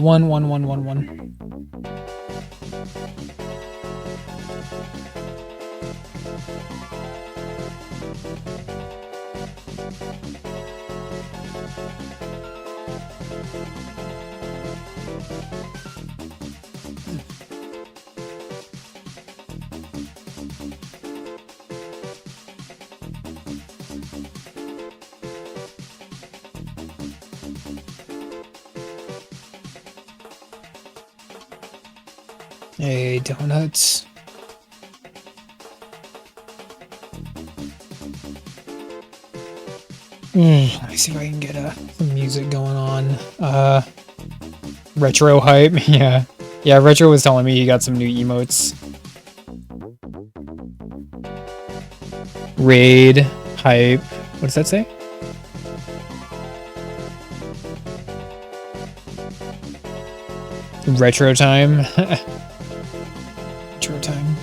1-1. One. Hey, donuts. Let me see if I can get some music going on. Retro hype. Yeah. Yeah, Retro was telling me he got some new emotes. Raid hype. What does that say? Retro time. Retro time.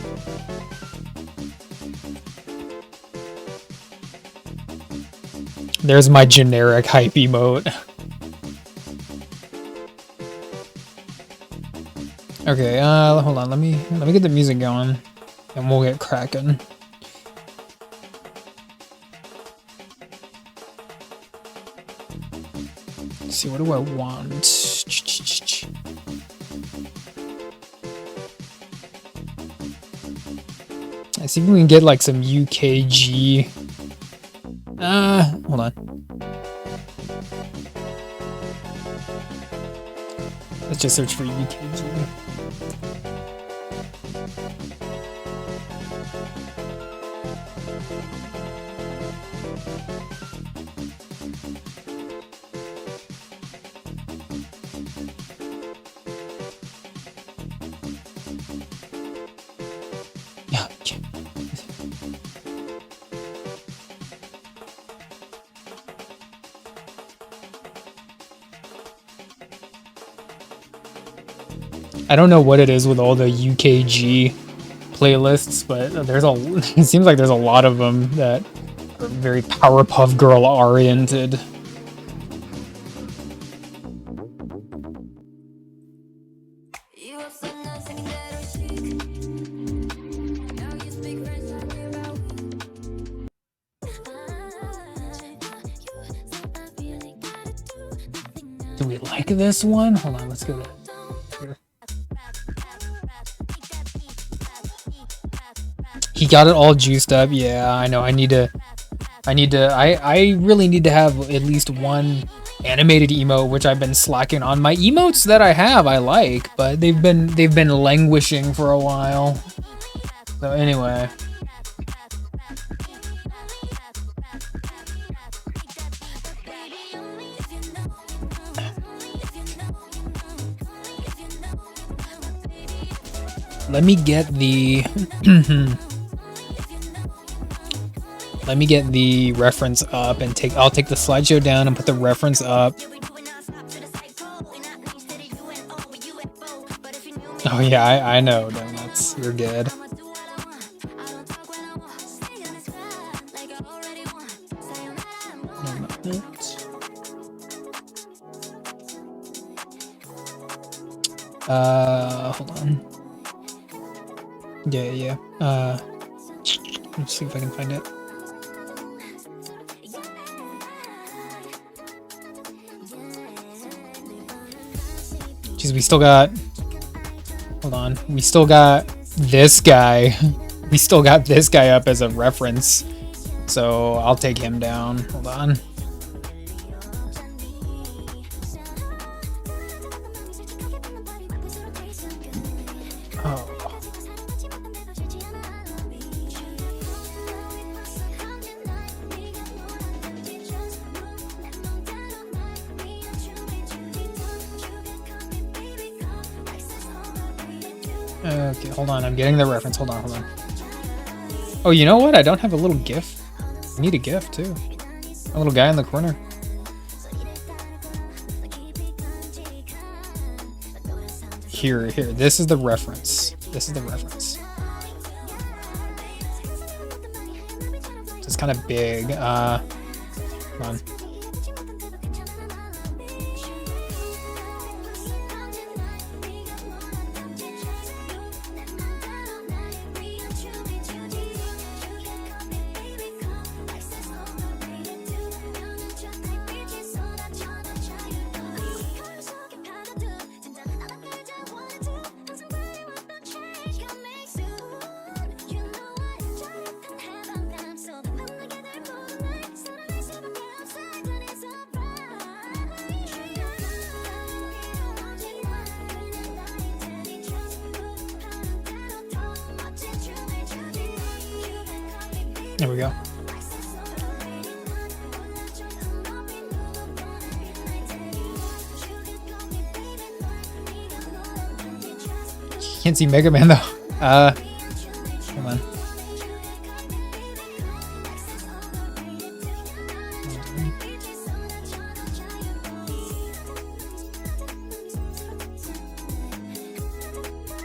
There's my generic hype emote. Okay, hold on. Let me get the music going, and we'll get cracking. Let's see, what do I want? I see if we can get like some UKG. Hold on. Let's just search for UKG. Yeah. I don't know what it is with all the UKG playlists, but it seems like there's a lot of them that are very Powerpuff Girl oriented. Do we like this one? Hold on, let's go to here. He got it all juiced up. Yeah, I know. I really need to have at least one animated emote, which I've been slacking on. My emotes that I have, I like, but they've been languishing for a while. So anyway. Let me get the let me get the reference up and I'll take the slideshow down and put the reference up. Oh yeah, I know, Donuts. You're good. Hold on. Yeah. Let's see if I can find it. Jeez, we still got... Hold on. We still got this guy. We still got this guy up as a reference. So I'll take him down. Hold on. Okay, hold on. I'm getting the reference. Hold on. Oh, you know what? I don't have a little GIF. I need a GIF, too. A little guy in the corner. Here. This is the reference. It's kind of big. Come on. There we go. Can't see Mega Man though. Come on.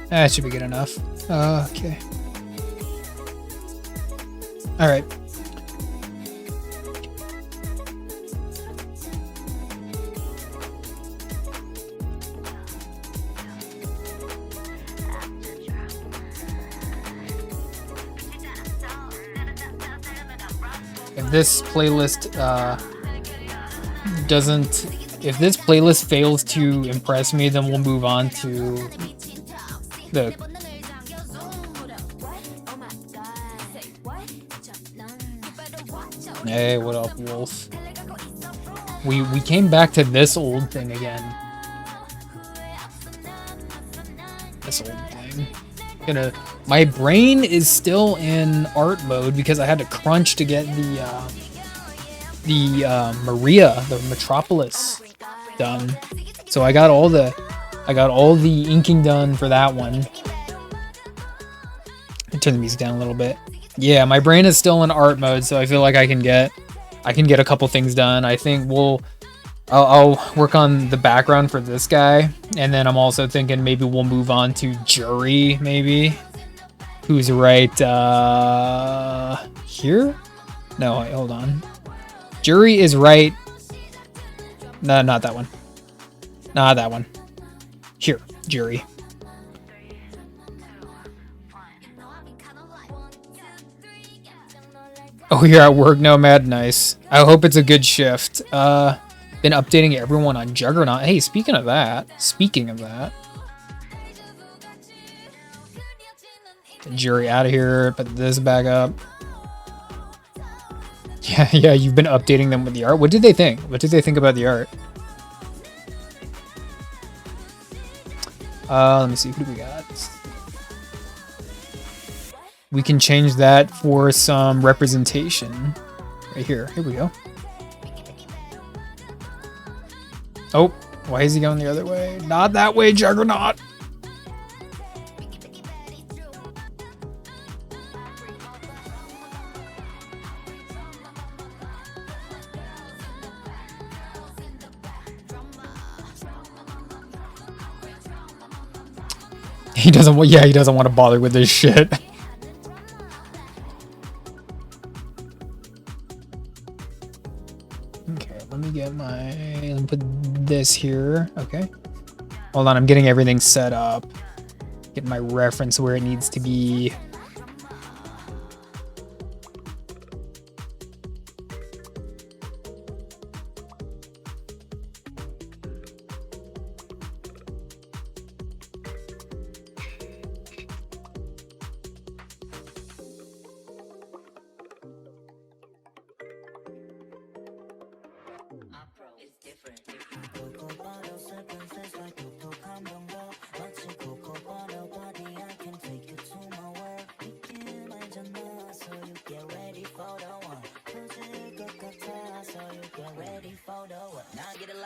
That should be good enough. Okay. All right. If this playlist if this playlist fails to impress me, then we'll move on to the. Hey, what up, Wolf? We came back to this old thing again. This old thing. My brain is still in art mode because I had to crunch to get the Maria, the Metropolis done. So I got all the inking done for that one. Turn the music down a little bit. Yeah, my brain is still in art mode, so I feel like I can get a couple things done. I think I'll work on the background for this guy, and then I'm also thinking maybe we'll move on to Jury, maybe, who's right here. No, wait, hold on. Jury is right. No, not that one. Not that one. Here, Jury. Oh, you're at work, Nomad. Nice. I hope it's a good shift. Been updating everyone on Juggernaut. Hey, speaking of that. The Jury out of here. Put this back up. Yeah, you've been updating them with the art. What did they think? What did they think about the art? Let me see. Who do we got? We can change that for some representation. Right here. Here we go. Oh, why is he going the other way? Not that way, Juggernaut. He doesn't want to bother with this shit. Okay, let me put this here. Okay. Hold on, I'm getting everything set up. Get my reference where it needs to be.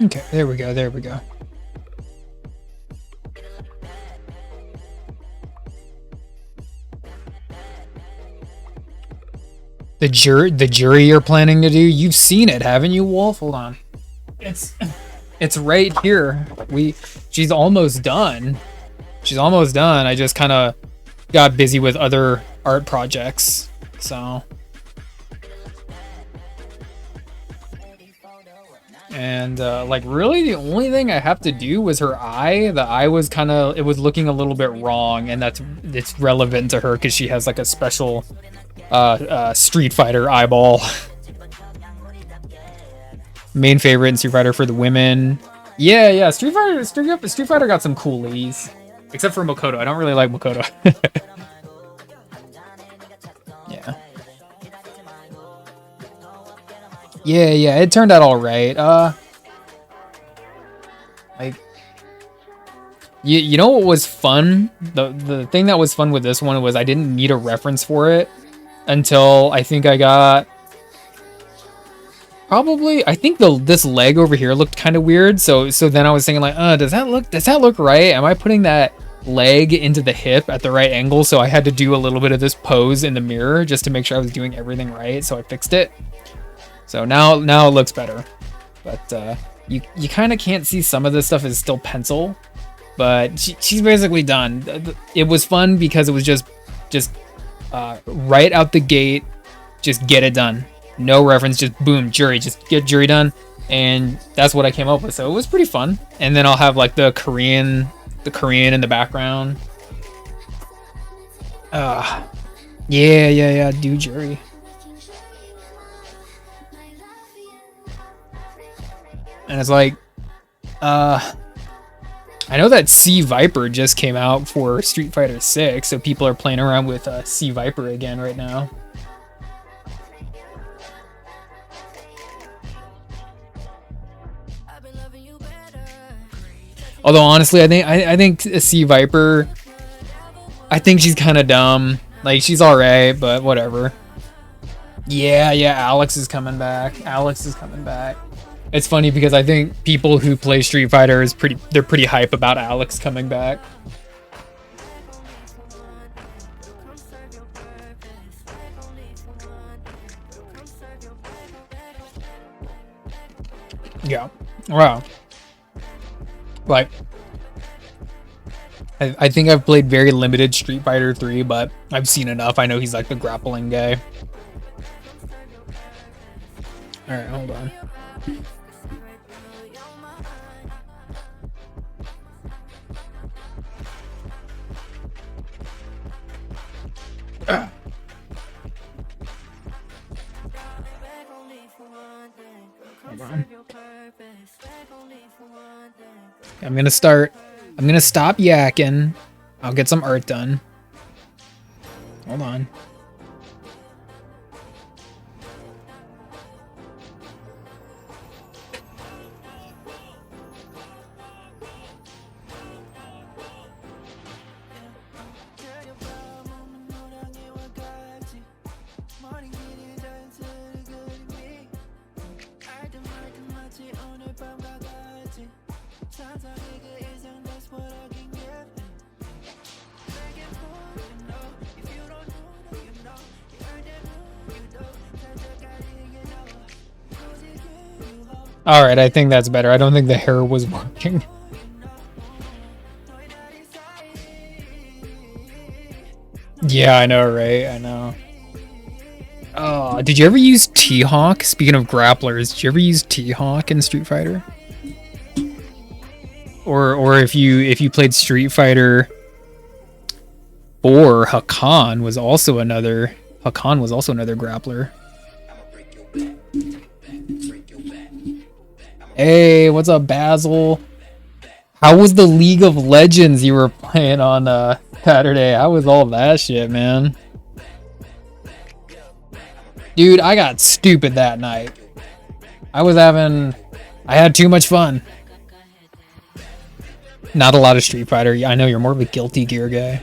Okay, there we go. The jury you're planning to do, you've seen it, haven't you, Wolf? Hold on. It's right here. She's almost done. I just kind of got busy with other art projects, so. And like really the only thing I have to do was her eye. The eye was it was looking a little bit wrong, and it's relevant to her because she has like a special Street Fighter eyeball. Main favorite in Street Fighter for the women. Yeah, Street Fighter got some cool ladies. Except for Makoto. I don't really like Makoto. Yeah, it turned out all right. Like, you know what was fun? The thing that was fun with this one was I didn't need a reference for it. until I think I got probably, I think this leg over here looked kind of weird. So then I was thinking like, does that look right? Am I putting that leg into the hip at the right angle? So I had to do a little bit of this pose in the mirror just to make sure I was doing everything right. So I fixed it. So now it looks better. But you kind of can't see some of this stuff is still pencil, but she's basically done. It was fun because it was just right out the gate, just get it done. No reference, just boom, Juri, just get Juri done. And that's what I came up with. So it was pretty fun. And then I'll have like the Korean in the background. Yeah, do Juri. And it's like, I know that Sea Viper just came out for Street Fighter 6, so people are playing around with Sea Viper again right now. Although honestly, I think Sea Viper, I think she's kind of dumb. Like she's alright, but whatever. Yeah, Alex is coming back. It's funny because I think people who play Street Fighter they're pretty hype about Alex coming back. Yeah. Wow. Like, I think I've played very limited Street Fighter 3, but I've seen enough. I know he's like the grappling guy. Alright, hold on. Hold on. I'm gonna stop yakking. I'll get some art done. Hold on. Alright, I think that's better. I don't think the hair was working. Yeah, I know, right? I know. Oh, did you ever use T-Hawk? Speaking of grapplers, did you ever use T-Hawk in Street Fighter? Or if you played Street Fighter 4, Hakan was also another grappler. Hey, what's up, Basil? How was the League of Legends you were playing on Saturday? How was all that shit, man? Dude, I got stupid that night. I had too much fun. Not a lot of Street Fighter. I know you're more of a Guilty Gear guy.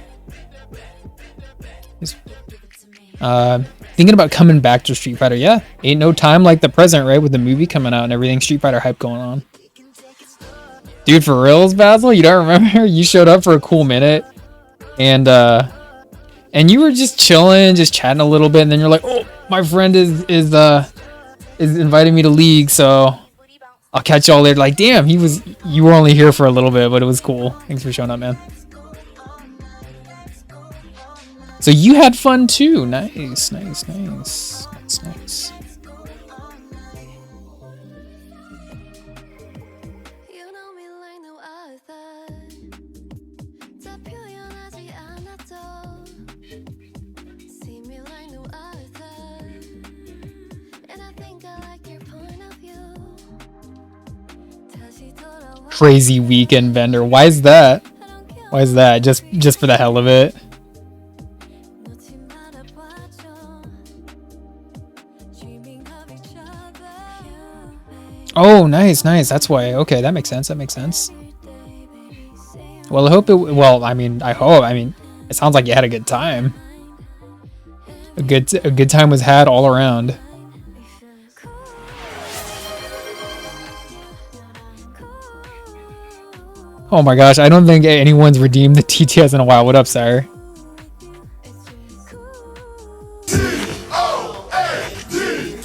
Thinking about coming back to Street Fighter. Yeah, ain't no time like the present, right? With the movie coming out and everything, Street Fighter hype going on. Dude, for reals, Basil? You don't remember? You showed up for a cool minute, and you were just chilling, just chatting a little bit, and then you're like, "Oh, my friend is inviting me to League, so I'll catch y'all later." Like, damn, you were only here for a little bit, but it was cool. Thanks for showing up, man. So you had fun too. Nice. Crazy weekend vendor. Why is that? Just for the hell of it? Oh, nice. That's why. Okay, that makes sense. Well, I hope it. Well, I mean, it sounds like you had a good time. A good time was had all around. Oh my gosh, I don't think anyone's redeemed the TTS in a while. What up, sire?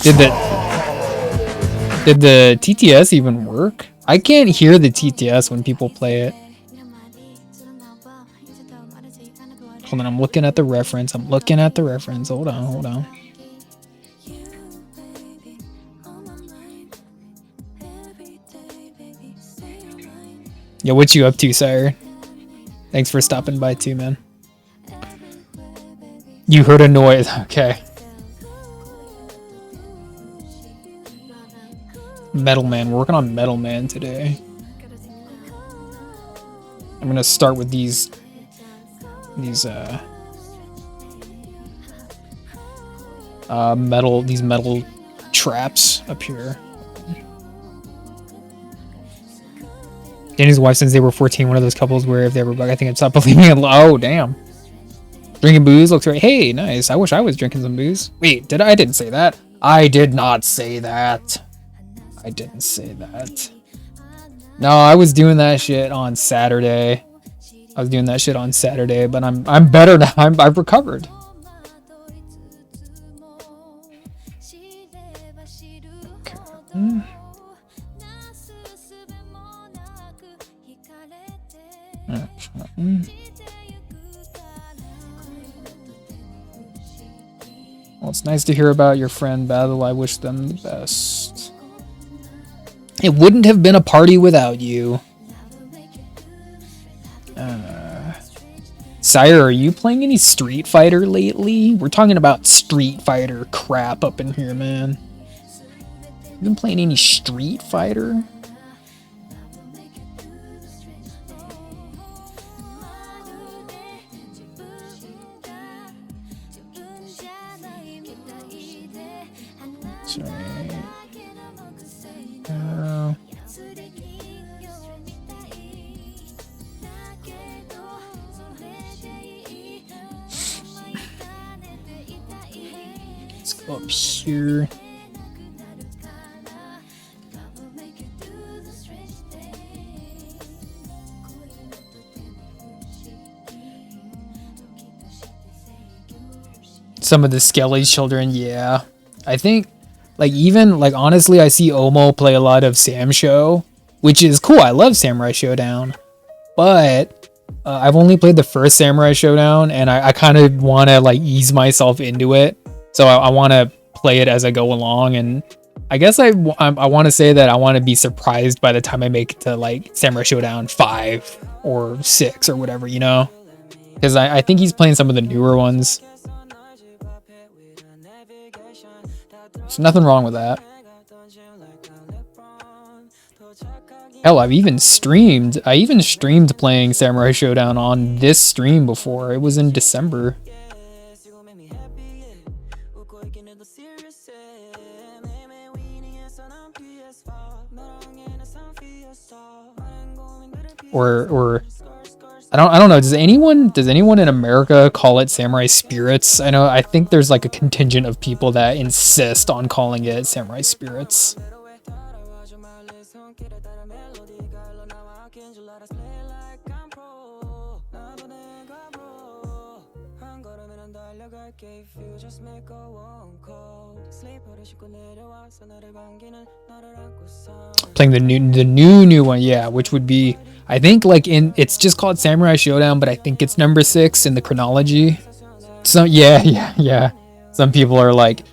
Did the TTS even work? I can't hear the TTS when people play it. Hold on, I'm looking at the reference. Hold on. Yo, what you up to, sire? Thanks for stopping by too, man. You heard a noise. Okay. Metal Man. We're working on Metal Man today. I'm gonna start with these metal traps up here. Danny's wife, since they were 14, one of those couples where if they were bug, I think I'd stop believing it. Oh, damn. Drinking booze looks right. Hey, nice. I wish I was drinking some booze. Wait, I didn't say that. I did not say that. I didn't say that. No, I was doing that shit on Saturday. But I'm better now. I've recovered. Okay. Well, it's nice to hear about your friend Battle. I wish them the best. It wouldn't have been a party without you. Sire, are you playing any Street Fighter lately? We're talking about Street Fighter crap up in here, man. You been playing any Street Fighter? Sorry. Let's go up here. Some of the Skelly children, yeah. I think, like, even, like, honestly, I see Omo play a lot of Sam Show, which is cool. I love Samurai Showdown. But I've only played the first Samurai Showdown, and I kind of want to, like, ease myself into it. So I want to play it as I go along, and I guess I want to say that I want to be surprised by the time I make it to, like, Samurai Showdown 5 or 6 or whatever, you know? Because I think he's playing some of the newer ones. There's nothing wrong with that. Hell, I even streamed playing Samurai Showdown on this stream before. It was in December. Or I don't know. Does anyone in America call it Samurai Spirits? I think there's like a contingent of people that insist on calling it Samurai Spirits. Playing the new one, yeah, which would be, I think, like, it's just called Samurai Showdown, but I think it's number 6 in the chronology. So yeah. Some people are like,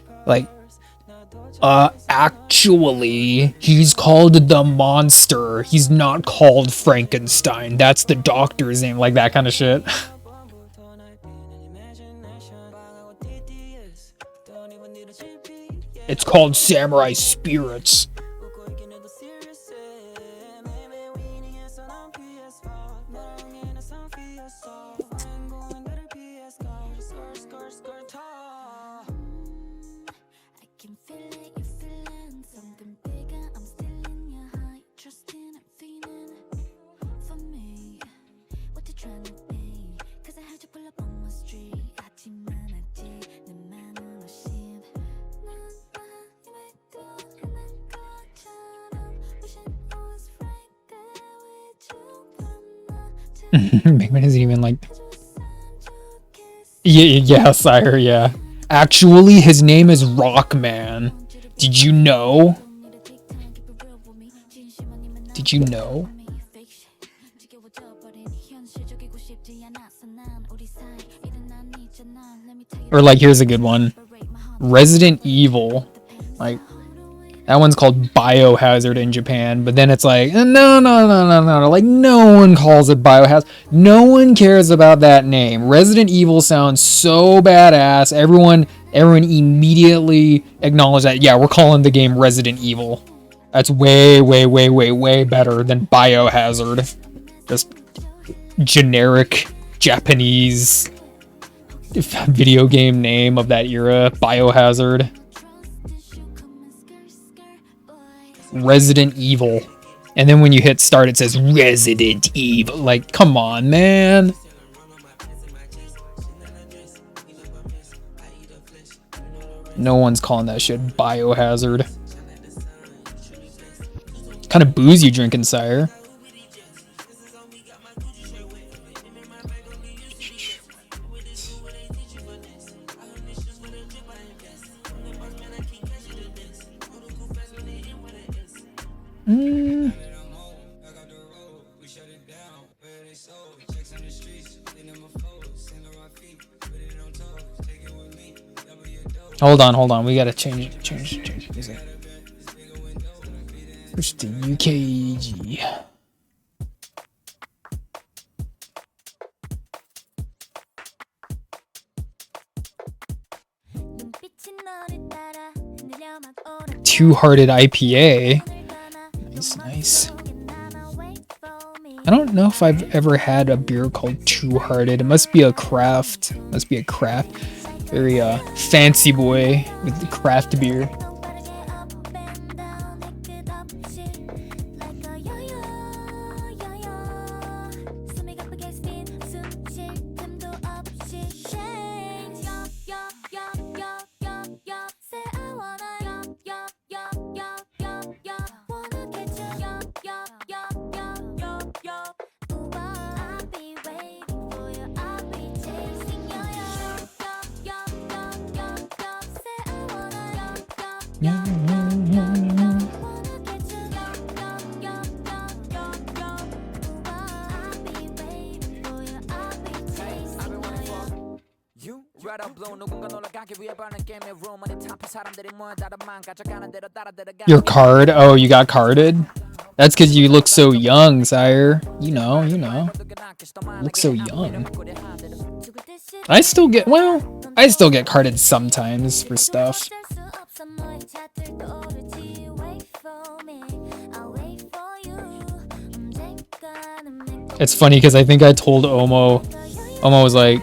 actually, he's called the monster. He's not called Frankenstein. That's the doctor's name, like that kind of shit. It's called Samurai Spirits. Big Man isn't even like. Yeah, sire. Yeah. Actually, his name is Rockman. Did you know? Did you know? Or like, here's a good one. Resident Evil. Like, that one's called Biohazard in Japan, but then it's like, no. Like, no one calls it Biohazard. No one cares about that name. Resident Evil sounds so badass. Everyone immediately acknowledged that, yeah, we're calling the game Resident Evil. That's way better than Biohazard. Just generic Japanese video game name of that era, Biohazard. Resident Evil. And then when you hit start, it says Resident Evil. Like, come on, man. No one's calling that shit Biohazard. What kind of booze you drinking, sire? Hold on. We gotta change music. Push to UKG. Two-Hearted IPA. Nice. I don't know if I've ever had a beer called Two-Hearted. It must be a craft. Very fancy boy with the craft beer. Your card? Oh, you got carded? That's because you look so young, sire. You know. Look so young. I still get carded sometimes for stuff. It's funny because I think I told Omo. Omo was like,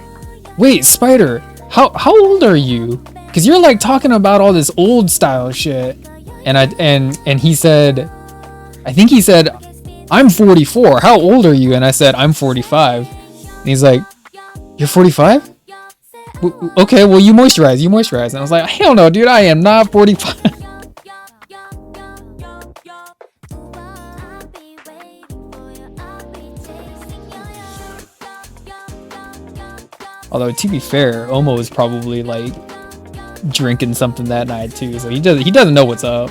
"Wait, Spider, how old are you? Because you're like talking about all this old style shit." And he said, I think he said, "I'm 44. How old are you?" And I said, "I'm 45." And he's like, "You're 45? Okay, well you moisturize. And I was like, "Hell no, dude, I am not 45." Although to be fair, Omo was probably like drinking something that night too, so he doesn't know what's up.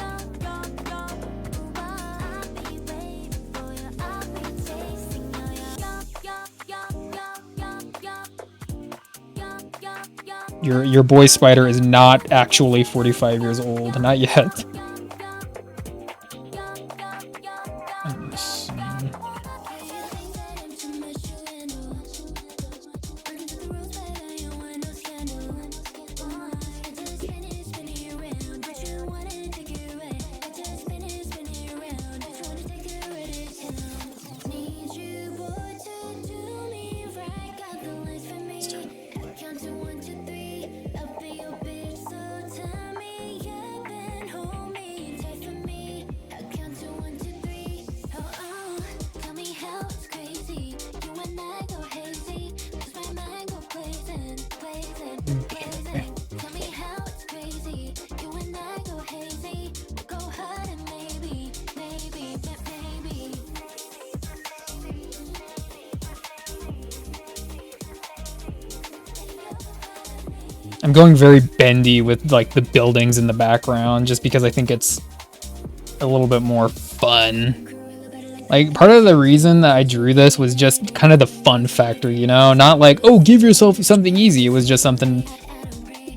Your boy Spider is not actually 45 years old, not yet. I'm going very bendy with like the buildings in the background just because I think it's a little bit more fun. Like, part of the reason that I drew this was just kind of the fun factor, you know? Not like, oh, give yourself something easy. It was just something...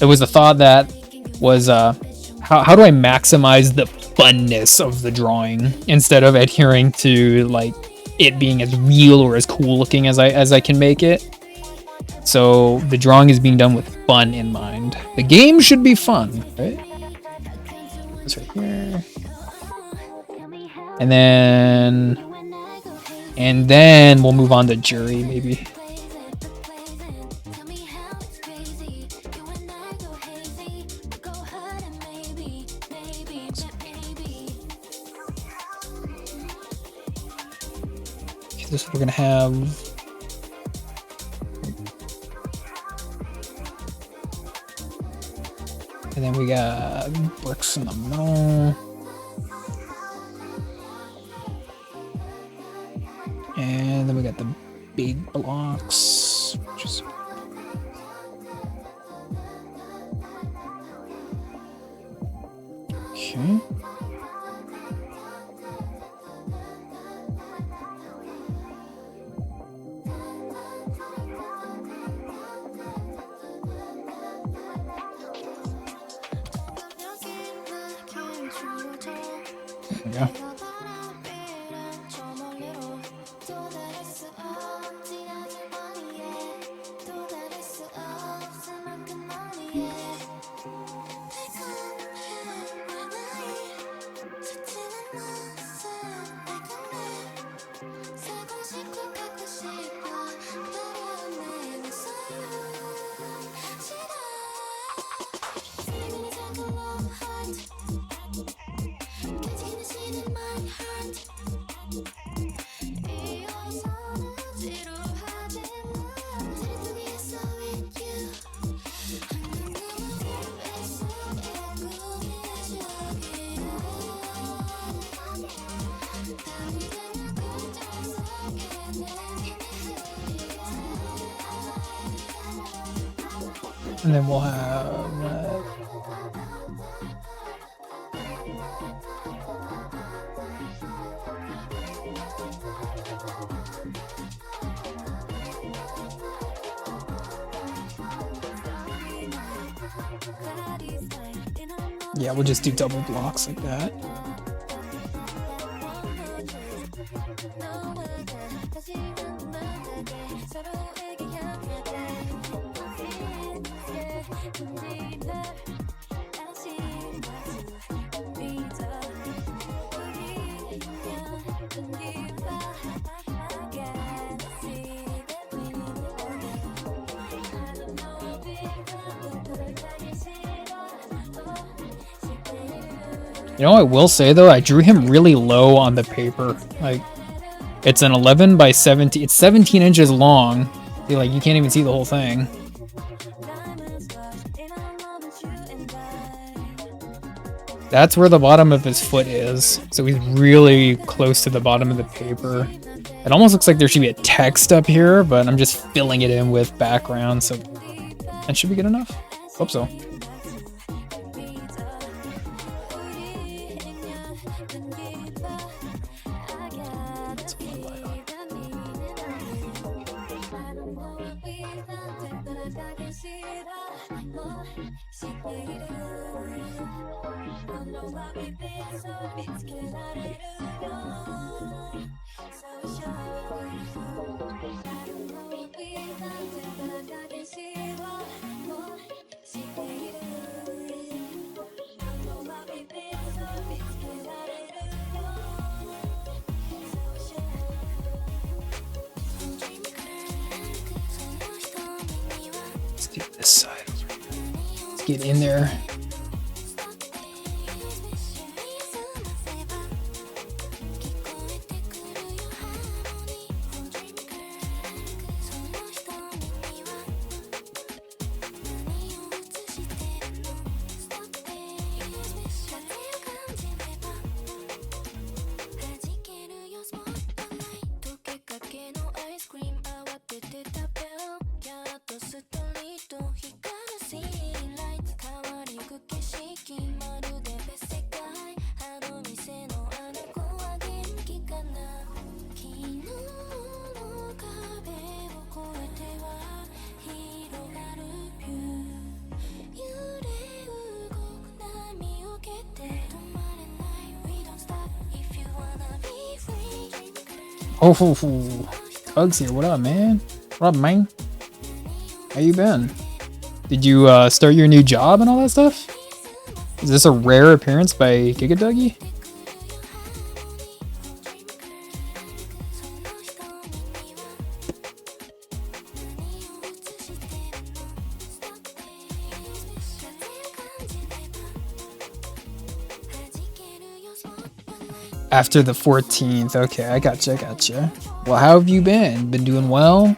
It was a thought that was, how do I maximize the funness of the drawing instead of adhering to, like, it being as real or as cool looking as I can make it. So, the drawing is being done with fun in mind. The game should be fun, right? This right here. And then we'll move on to jury, maybe. Okay, this is what we're gonna have. And then we got bricks in the middle. And then we got the big blocks. Just okay. There we go. And then we'll have yeah, we'll just do double blocks like that. You know what I will say though, I drew him really low on the paper. Like, it's an 11 by 17. It's 17 inches long. Like, you can't even see the whole thing. That's where the bottom of his foot is. So he's really close to the bottom of the paper. It almost looks like there should be a text up here, but I'm just filling it in with background. So that should be good enough. Hope so. Let's do this side. Let's get in there. Oh, Tugs here. What up, man? What up, man? How you been? Did you start your new job and all that stuff? Is this a rare appearance by Gigaduggy? After the 14th. Okay, I gotcha. Well, how have you been? Been doing well?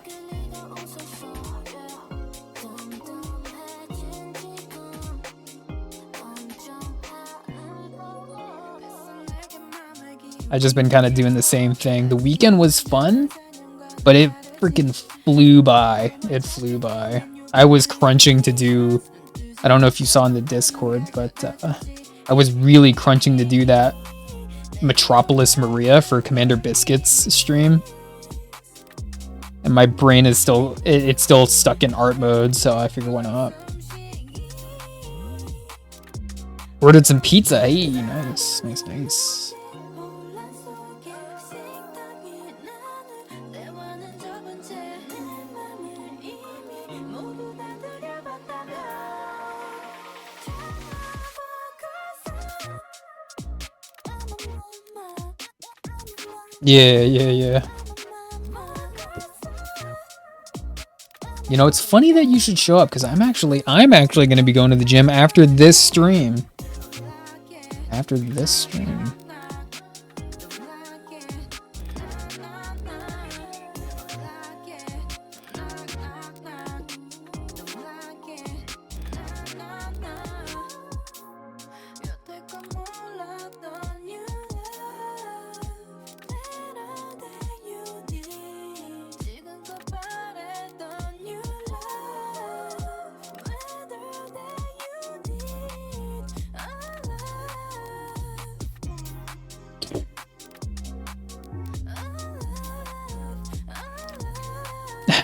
I just been kind of doing the same thing. The weekend was fun, but it freaking flew by. It flew by. I was crunching to do, I don't know if you saw in the Discord, but I was really crunching to do that Metropolis Maria for Commander Biscuit's stream. And my brain is still, it's still stuck in art mode, so I figured why not. Ordered some pizza. Hey, nice. Yeah. You know, it's funny that you should show up because I'm actually going to be going to the gym after this stream.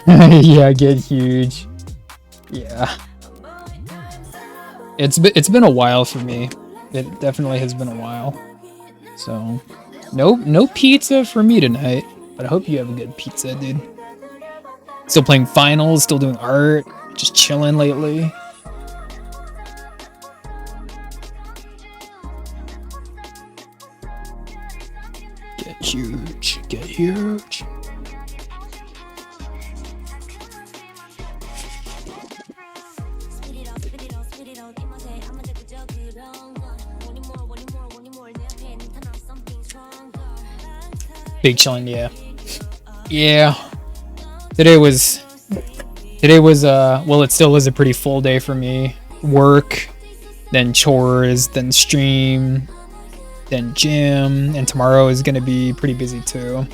Yeah, get huge. Yeah. It's been a while for me. It definitely has been a while. So, no pizza for me tonight. But I hope you have a good pizza, dude. Still playing finals, still doing art, just chilling lately. Get huge. Big chilling, yeah. Today was well, it still is a pretty full day for me. Work, then chores, then stream, then gym, and tomorrow is gonna be pretty busy too.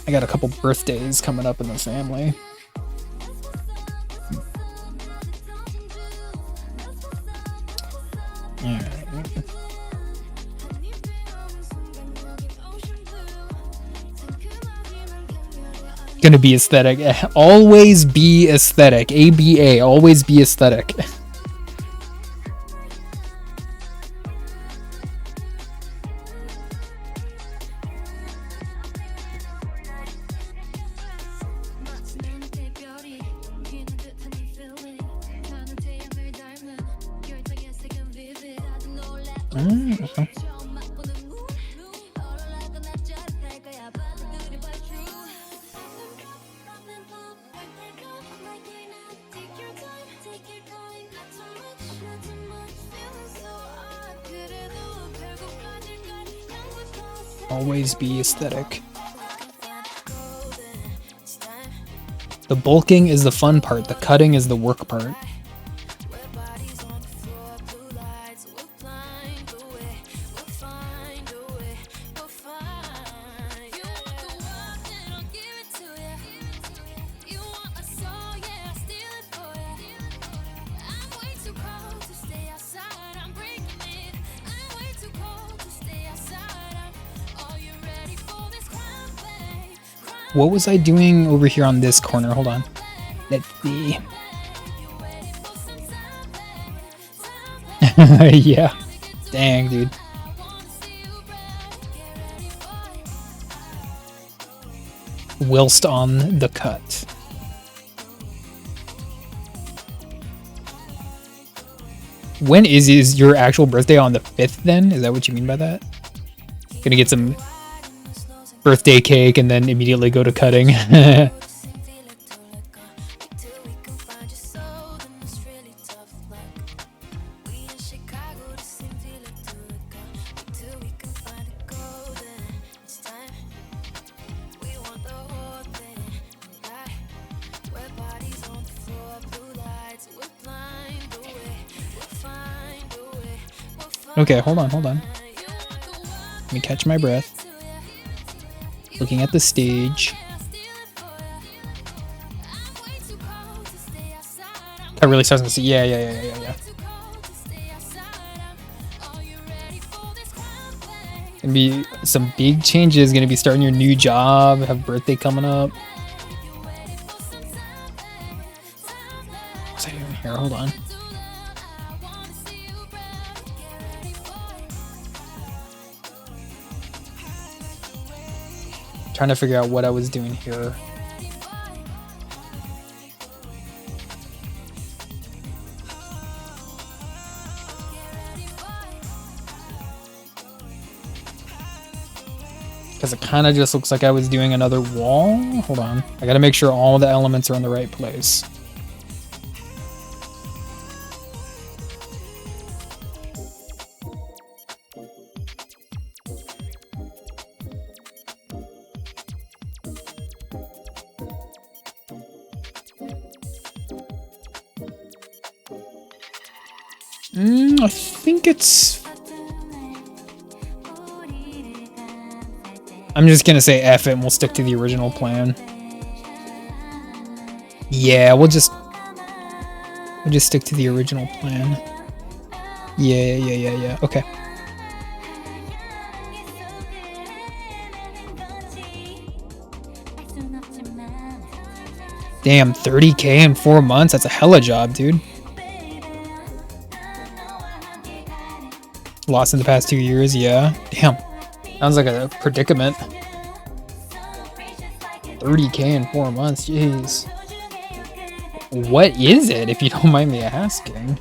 I got a couple birthdays coming up in the family. Alright. Gonna be aesthetic. Always be aesthetic. ABA. Always be aesthetic. Always be aesthetic. The bulking is the fun part, the cutting is the work part. What was I doing over here on this corner? Hold on. Let's see. Yeah. Dang, dude. whilst on the cut. When is your actual birthday? On the 5th then? Is that what you mean by that? Gonna get some birthday cake and then immediately go to cutting. Okay, hold on. Let me catch my breath. Looking at the stage. I really starts to see. Yeah. Gonna be some big changes. Gonna be starting your new job. Have birthday coming up. What's I doing here? Hold on. Trying to figure out what I was doing here. Because it kind of just looks like I was doing another wall. Hold on. I gotta make sure all the elements are in the right place. I think it's... I'm just gonna say F it and we'll stick to the original plan. Yeah, we'll just stick to the original plan. Yeah. Okay. Damn, 30K in 4 months? That's a hella job, dude. Lost in the past 2 years, yeah. Damn. Sounds like a predicament. 30K in 4 months, jeez. What is it, if you don't mind me asking?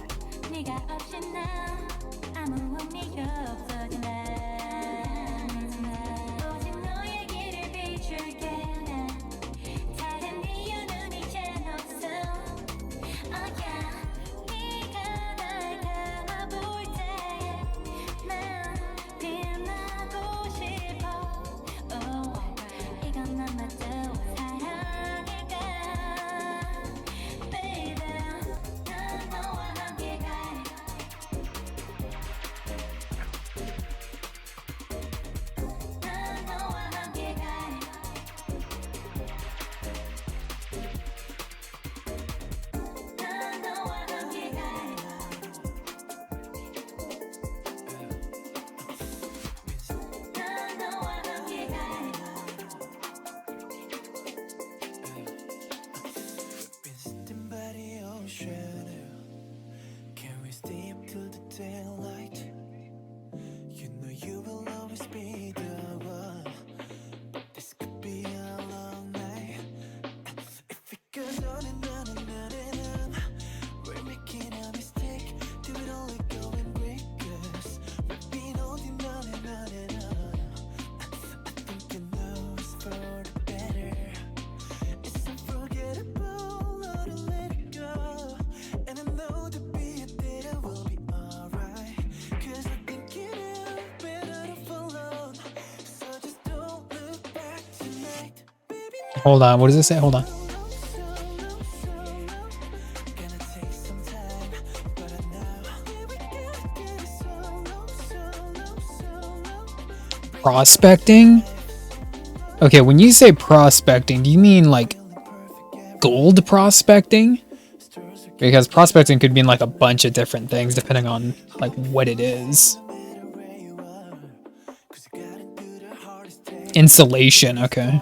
Hold on, what does it say? Hold on. Prospecting? Okay, when you say prospecting, do you mean like gold prospecting? Because prospecting could mean like a bunch of different things depending on like what it is. Insulation, okay.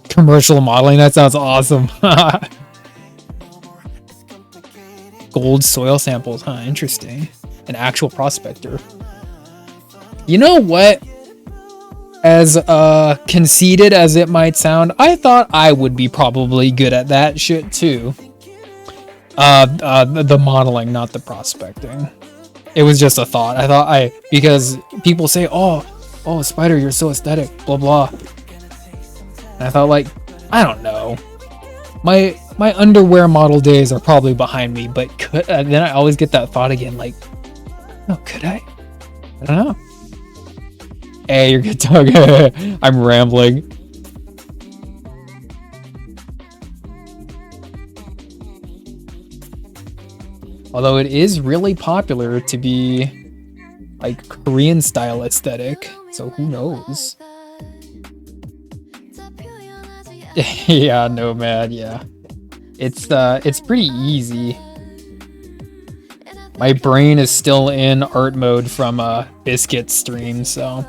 Commercial modeling, that sounds awesome. Gold soil samples, huh? Interesting. An actual prospector. You know what? As conceited as it might sound, I thought I would be probably good at that shit too. The modeling, not the prospecting. It was just a thought. I thought because people say, oh, Spider, you're so aesthetic, blah blah. And I thought, like, I don't know. My underwear model days are probably behind me, but then I always get that thought again, like, oh, could I? I don't know. Hey, you're good dog. I'm rambling. Although it is really popular to be like Korean style aesthetic, so who knows? Yeah, Nomad, yeah. It's pretty easy. My brain is still in art mode from Biscuit stream, so.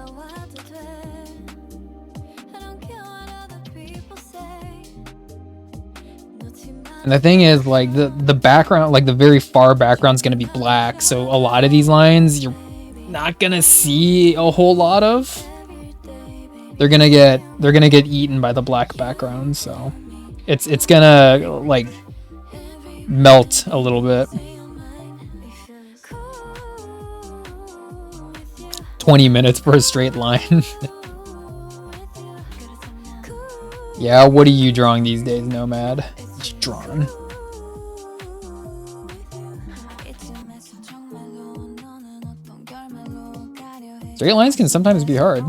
And the thing is, like, the background, like the very far background is going to be black, so a lot of these lines you're not going to see a whole lot of. They're going to get eaten by the black background, so it's going to like melt a little bit. 20 minutes for a straight line. Yeah, what are you drawing these days, Nomad? Drawn. Straight lines can sometimes be hard.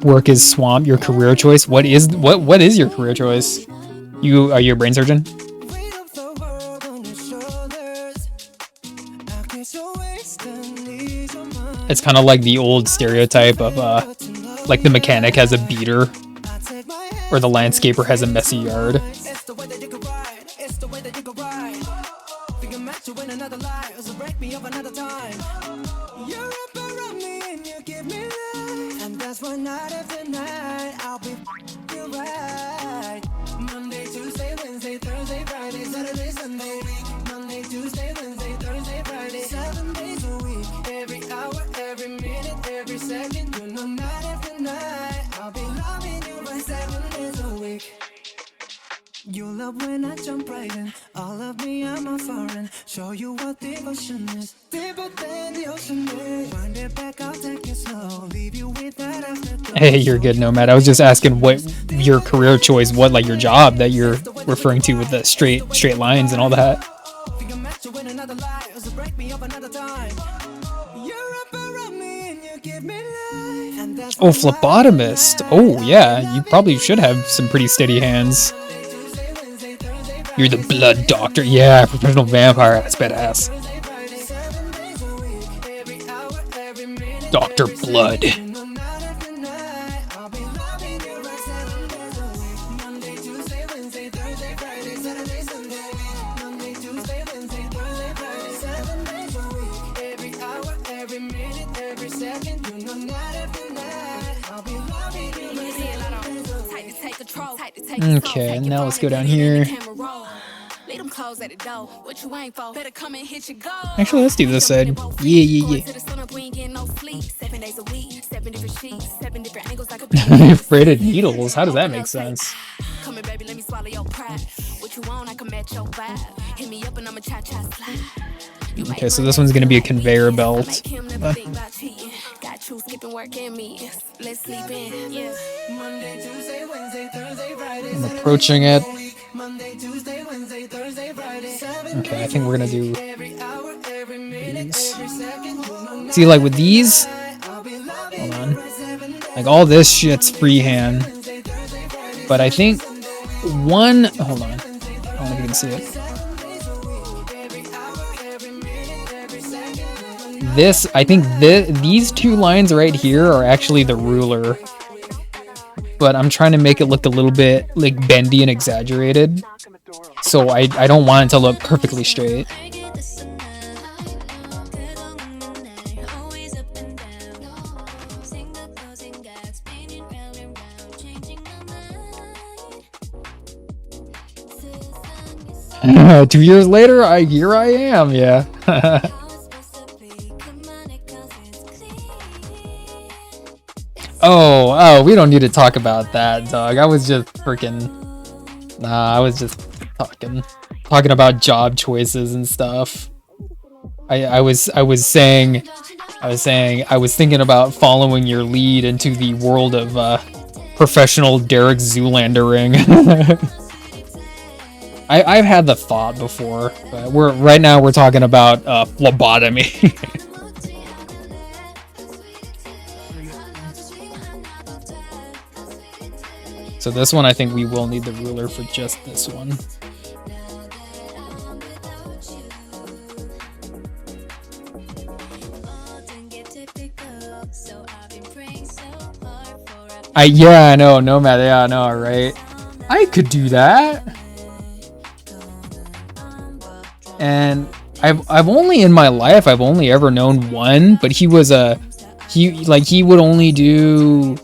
Work is swamp, your career choice. What is your career choice? Are you a brain surgeon? It's kind of like the old stereotype of like the mechanic has a beater or the landscaper has a messy yard. You love when I jump right in. All of me, I'm a foreign. Show you what devotion is. Deeper than the ocean is. Wind it back, I'll take it slow. Leave you with that afterglow. Hey, you're good, Nomad. I was just asking what your career choice, what like your job that you're referring to with the straight lines and all that. Oh, phlebotomist. Oh, yeah. You probably should have some pretty steady hands. You're the blood doctor. Yeah, professional vampire. That's badass. Dr. Blood. Okay, now let's go down here. Actually, let's do this side. Yeah. Afraid of needles? How does that make sense? Okay, so this one's gonna be a conveyor belt. I'm approaching it. Okay, I think we're gonna do these. See, like with these, hold on, like all this shit's freehand, but I think hold on, I don't know if you can see it. I think these two lines right here are actually the ruler, but I'm trying to make it look a little bit like bendy and exaggerated, so I don't want it to look perfectly straight. 2 years later, here I am, yeah. Oh, we don't need to talk about that, dog. I was just freaking... Nah, I was just talking about job choices and stuff. I was thinking about following your lead into the world of professional Derek Zoolandering. I've had the thought before, but right now we're talking about phlebotomy. So this one, I think we will need the ruler for just this one. Yeah, I know, Nomad, yeah, I know, right? I could do that. And I've only in my life, I've only ever known one, but he would only do,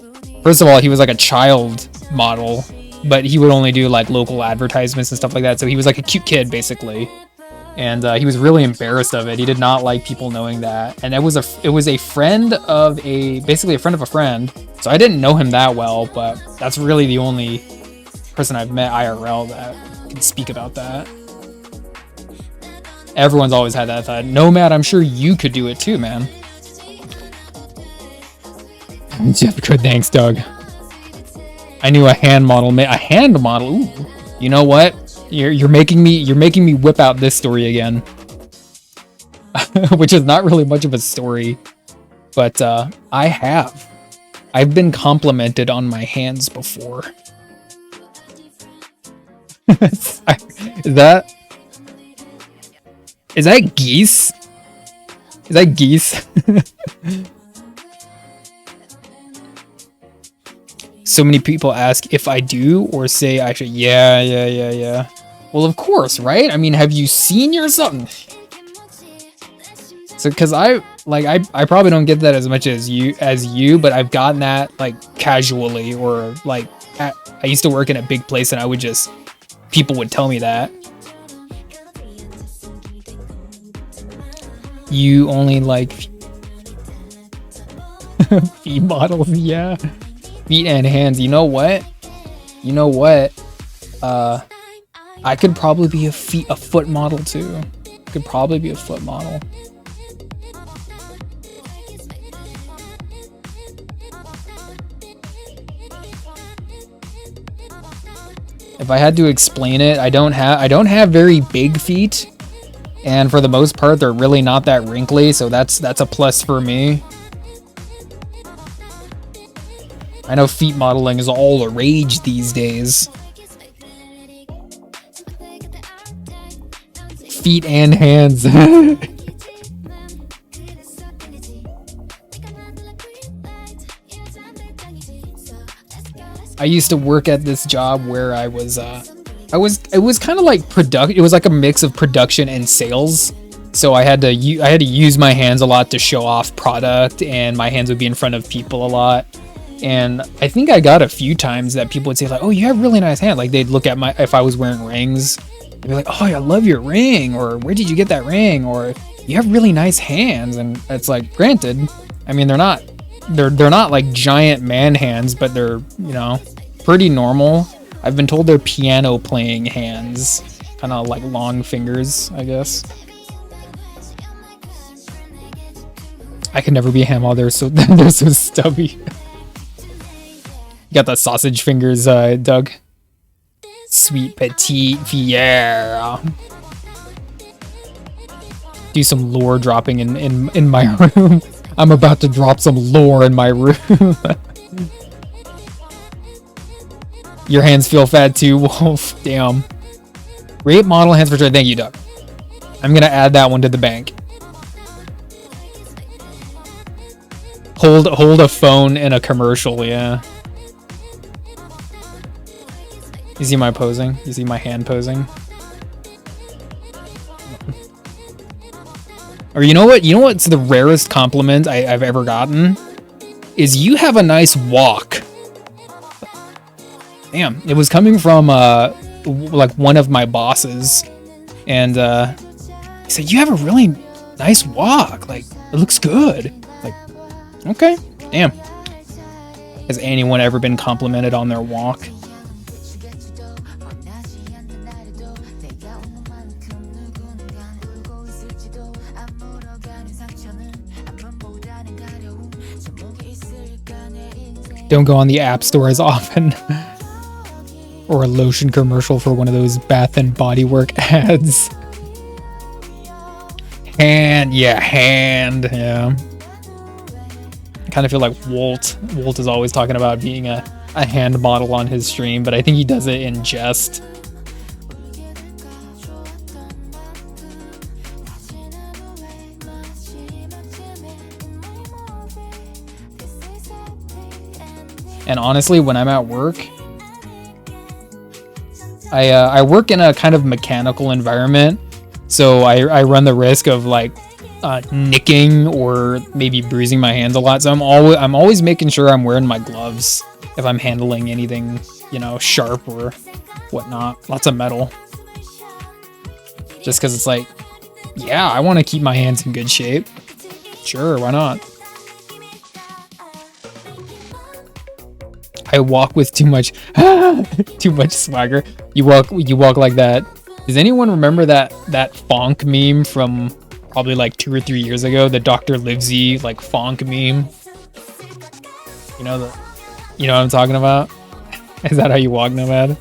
first of all, he was like a child model, but he would only do like local advertisements and stuff like that. So he was like a cute kid basically. And he was really embarrassed of it. He did not like people knowing that. And it was a friend of basically a friend of a friend. So I didn't know him that well, but that's really the only person I've met IRL that can speak about that. Everyone's always had that thought. Nomad, I'm sure you could do it too, man. Jeff, good, thanks, Doug. I knew a hand model. Ooh, you know what? You're making me whip out this story again, which is not really much of a story, but I've been complimented on my hands before. Is that geese? Is that geese? So many people ask if I do or say I should. Yeah. Well, of course, right? I mean, have you seen yourself? So, because I probably don't get that as much as you, but I've gotten that like casually, or like I used to work in a big place and people would tell me that. You only like feet models, yeah. Feet and hands. You know what? I could probably be a foot model too. Could probably be a foot model. If I had to explain it, I don't have very big feet, and for the most part, they're really not that wrinkly, so that's a plus for me. I know feet modeling is all the rage these days. Feet and hands. I used to work at this job where it was kind of like it was like a mix of production and sales. So I had to use my hands a lot to show off product, and my hands would be in front of people a lot. And I think I got a few times that people would say like, "Oh, you have really nice hands." Like they'd look at if I was wearing rings, they'd be like, "Oh, I love your ring," or "Where did you get that ring?" or "You have really nice hands." And it's like, granted, I mean, they're not like giant man hands, but they're, pretty normal. I've been told they're piano playing hands, kind of like long fingers, I guess. I can never be a hand model. They're so stubby. You got the sausage fingers, Doug. Sweet petite fière. Do some lore dropping in my room. I'm about to drop some lore in my room. Your hands feel fat too, Wolf. Damn. Great model hands for sure. Thank you, Doug. I'm gonna add that one to the bank. Hold a phone in a commercial, yeah. You see my posing? You see my hand posing? Or you know what? You know what's the rarest compliment I've ever gotten? Is you have a nice walk. Damn, it was coming from like one of my bosses, and he said, "You have a really nice walk. Like, it looks good." Like, okay, damn. Has anyone ever been complimented on their walk? Don't go on the App Store as often. Or a lotion commercial for one of those Bath and Body Work ads. Hand. I kind of feel like Wolt is always talking about being a hand model on his stream, but I think he does it in jest. And honestly, when I'm at work, I work in a kind of mechanical environment, so I run the risk of like nicking or maybe bruising my hands a lot. So I'm always making sure I'm wearing my gloves if I'm handling anything, you know, sharp or whatnot. Lots of metal. Just because it's like, yeah, I want to keep my hands in good shape. Sure, why not? I walk with too much swagger. You walk like that. Does anyone remember that Fonk meme from probably like 2 or 3 years ago? The Dr. Livesey like Fonk meme. You know what I'm talking about? Is that how you walk, Nomad?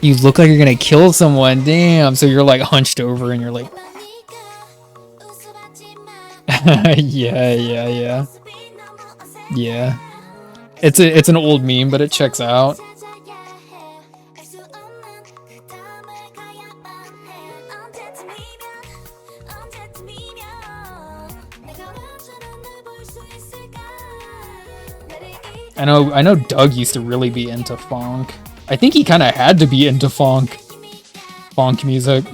You look like you're gonna kill someone. Damn. So you're like hunched over and you're like. Yeah. It's an old meme, but it checks out. I know Doug used to really be into funk. I think he kind of had to be into funk music.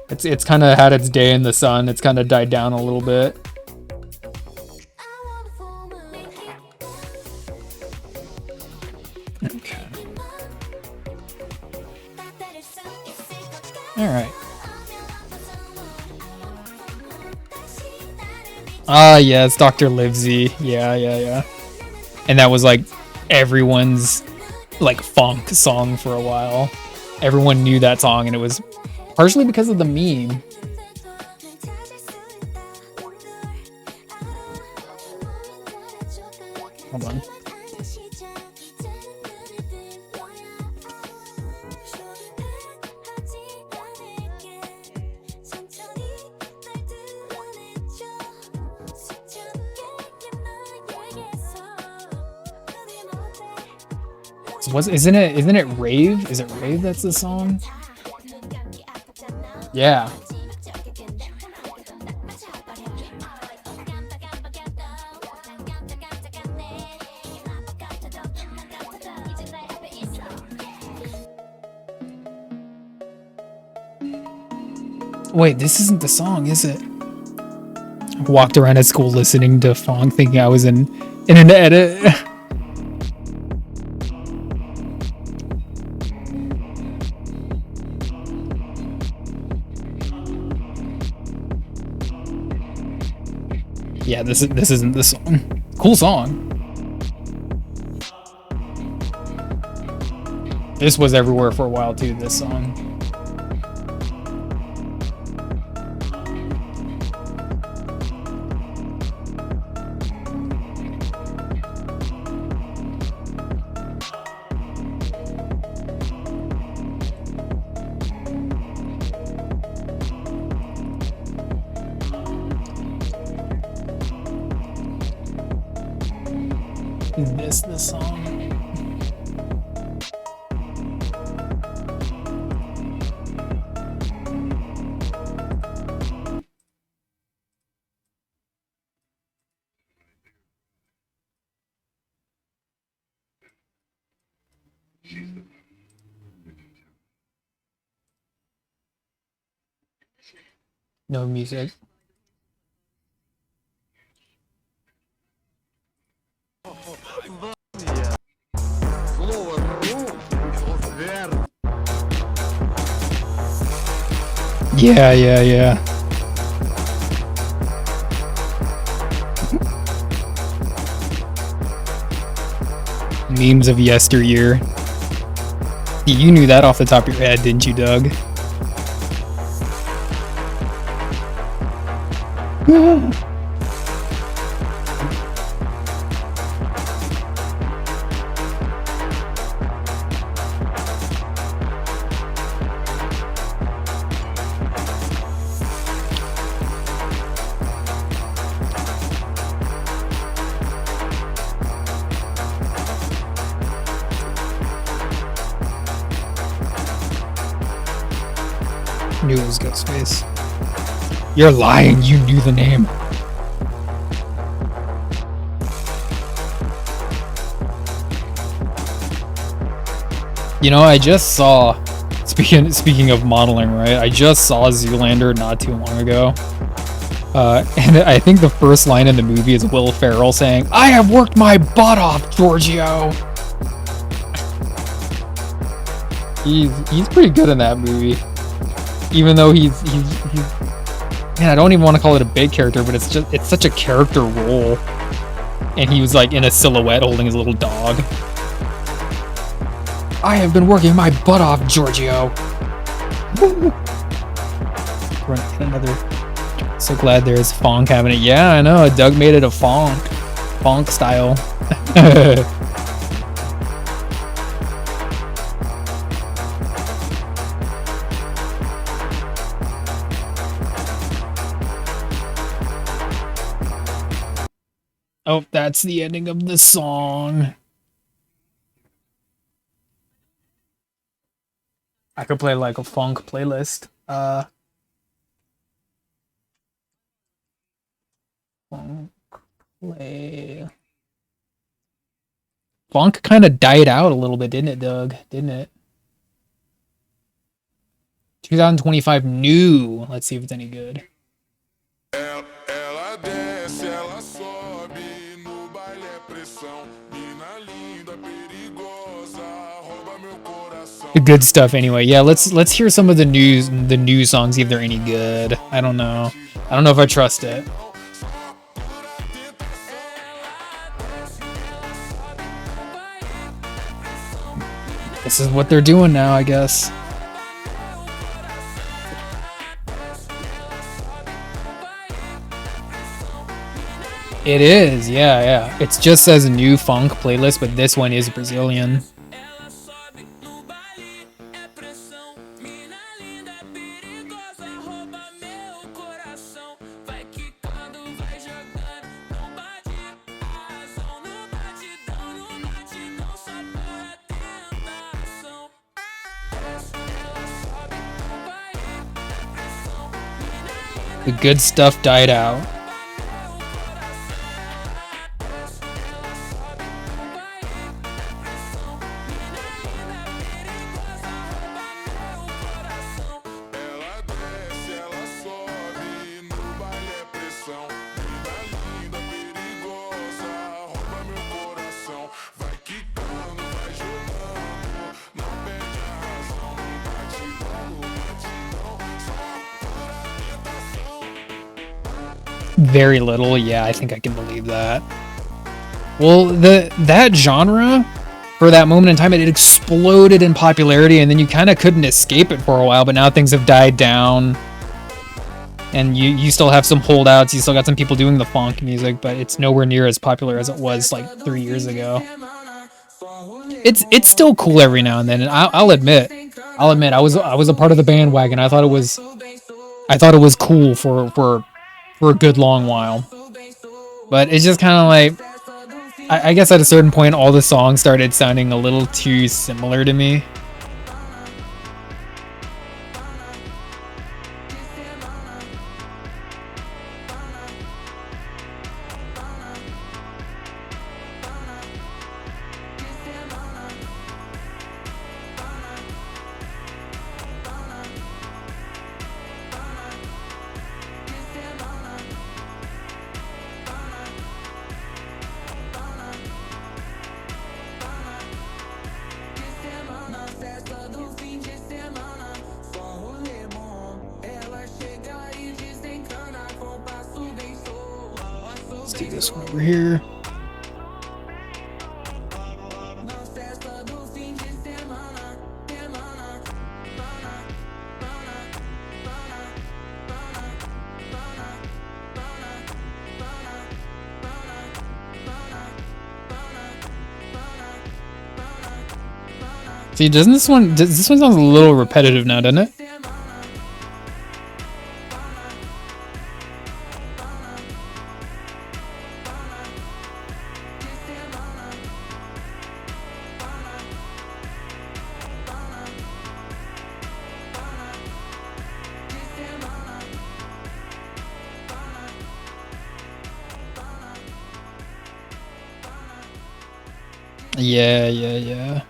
It's kind of had its day in the sun. It's kind of died down a little bit. Okay. All right. Yeah, it's Dr. Livesey. Yeah. And that was like everyone's like funk song for a while. Everyone knew that song, and it was partially because of the meme. Hold on. Isn't it Rave? Is it Rave that's the song? Yeah. Wait, this isn't the song, is it? I walked around at school listening to Fong thinking I was in an edit. Yeah, this isn't the song. Cool song. This was everywhere for a while too, this song. Is this the song? No music. Yeah, yeah, yeah. Memes of yesteryear. You knew that off the top of your head, didn't you, Doug? Knew it was Ghostface. You're lying, you knew the name. You know, I just saw, speaking of modeling, right? I just saw Zoolander not too long ago. And I think the first line in the movie is Will Ferrell saying, "I have worked my butt off, Giorgio." He's pretty good in that movie. Even though he's man, I don't even want to call it a big character, but it's such a character role. And he was like in a silhouette holding his little dog. "I have been working my butt off, Giorgio." Another. So glad there's Fonk having it. Yeah, I know. Doug made it a Fonk style. Oh, that's the ending of the song. I could play like a funk playlist. Funk play. Funk kind of died out a little bit, didn't it, Doug? Didn't it? 2025 new. Let's see if it's any good. The good stuff anyway. Yeah, let's hear some of the new songs, see if they're any good. I don't know if I trust it. This is what they're doing now, I guess. It is, yeah. It just says new funk playlist, but this one is Brazilian. The good stuff died out. Very little, yeah, I think I can believe that. Well, that genre, for that moment in time, it exploded in popularity, and then you kind of couldn't escape it for a while, but now things have died down. And you still have some holdouts, you still got some people doing the funk music, but it's nowhere near as popular as it was like 3 years ago. It's still cool every now and then, and I'll admit I was a part of the bandwagon. I thought it was cool for a good long while. But it's just kind of like, I guess at a certain point all the songs started sounding a little too similar to me. this one over here. See, doesn't this one sounds a little repetitive now, doesn't it? Yeah.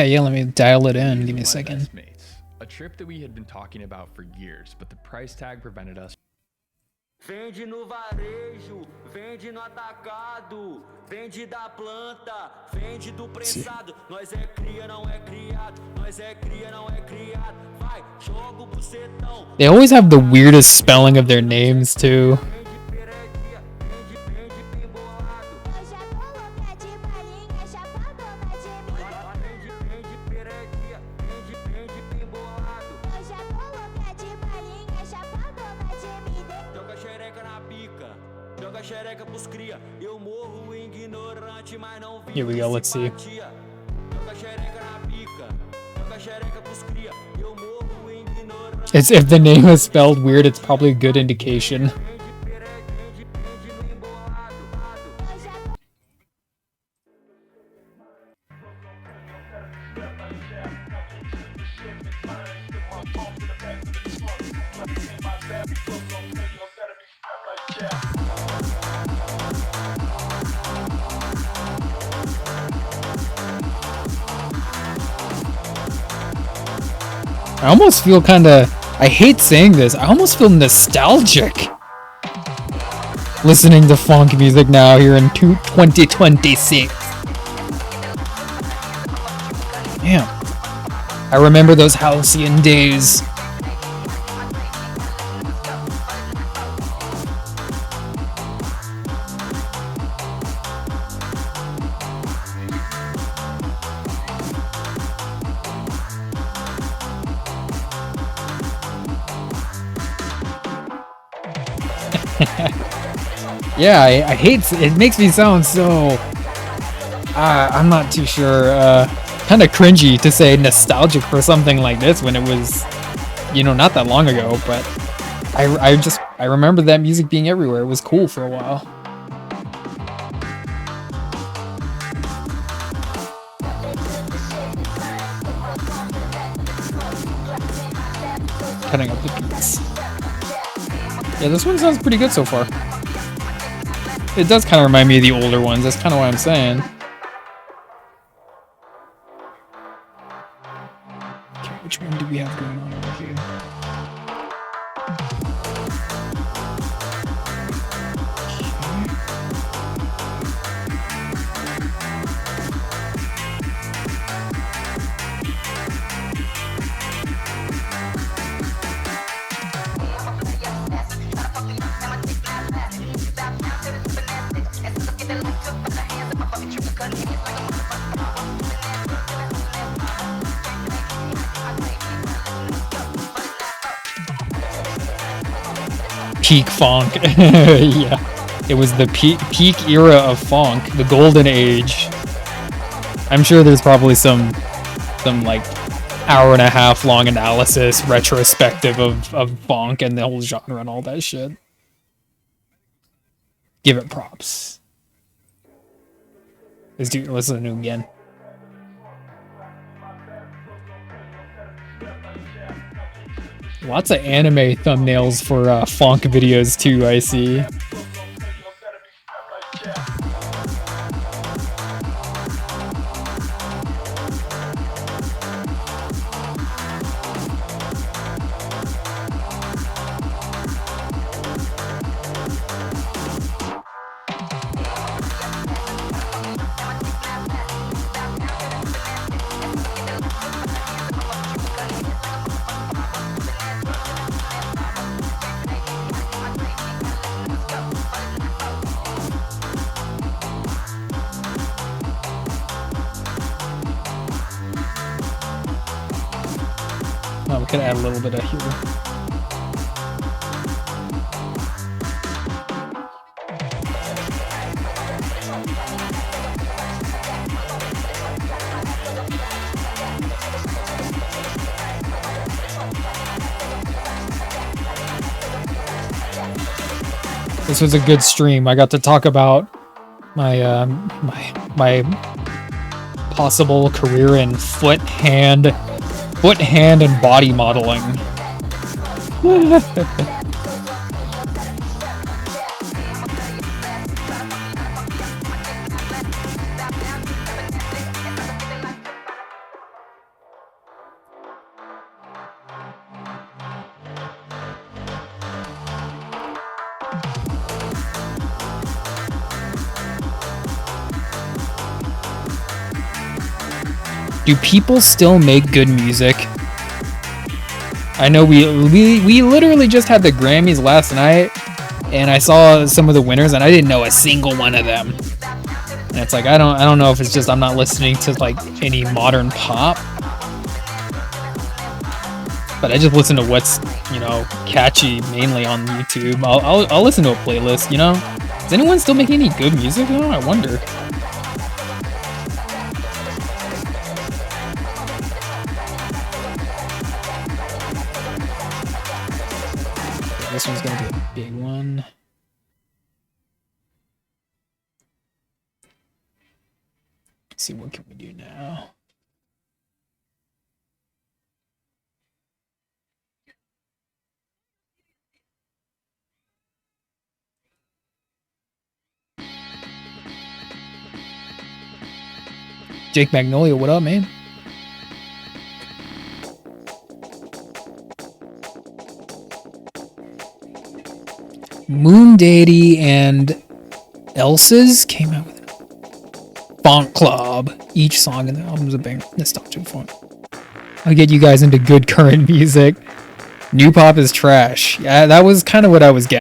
Yeah, let me dial it in. Give me a second. A trip that we had been talking about for years, but the price tag prevented us. Vende no varejo, vende no atacado, vende da planta, vende do prensado. Nós é cria, não é criado. Nós é cria, não é criado. Vai, joga o bucetão. They always have the weirdest spelling of their names too. Here we go, let's see. It's, if the name is spelled weird, it's probably a good indication. I almost feel kinda, I hate saying this, I almost feel nostalgic listening to funk music now here in 2026. Damn. I remember those halcyon days. Yeah, I hate it. Makes me sound so. I'm not too sure. Kind of cringy to say nostalgic for something like this when it was, you know, not that long ago. But I remember that music being everywhere. It was cool for a while. Cutting up the beats. Yeah, this one sounds pretty good so far. It does kind of remind me of the older ones, that's kind of what I'm saying. Okay, which one do we have going on over here? Peak funk. Yeah, it was the peak era of funk, the golden age. I'm sure there's probably some like hour-and-a-half long analysis retrospective of funk and the whole genre and all that shit. Give it props. Let's listen to it again. Lots of anime thumbnails for funk videos too, I see. we could add a little bit of here. This was a good stream. I got to talk about my my possible career in foot, hand, and body modeling. Do people still make good music? I know we literally just had the Grammys last night, and I saw some of the winners, and I didn't know a single one of them. And it's like I don't know if it's just I'm not listening to like any modern pop, but I just listen to what's, you know, catchy mainly on YouTube. I'll listen to a playlist. You know, is anyone still making any good music? Oh, I wonder. This one's gonna be a big one. Let's see, what can we do now? Jake Magnolia, what up, man? Moon Deity and Elsa's came out with Font Club. Each song in the album is a banger. Nostalgic font. I'll get you guys into good current music. New pop is trash. Yeah, that was kind of what I was getting.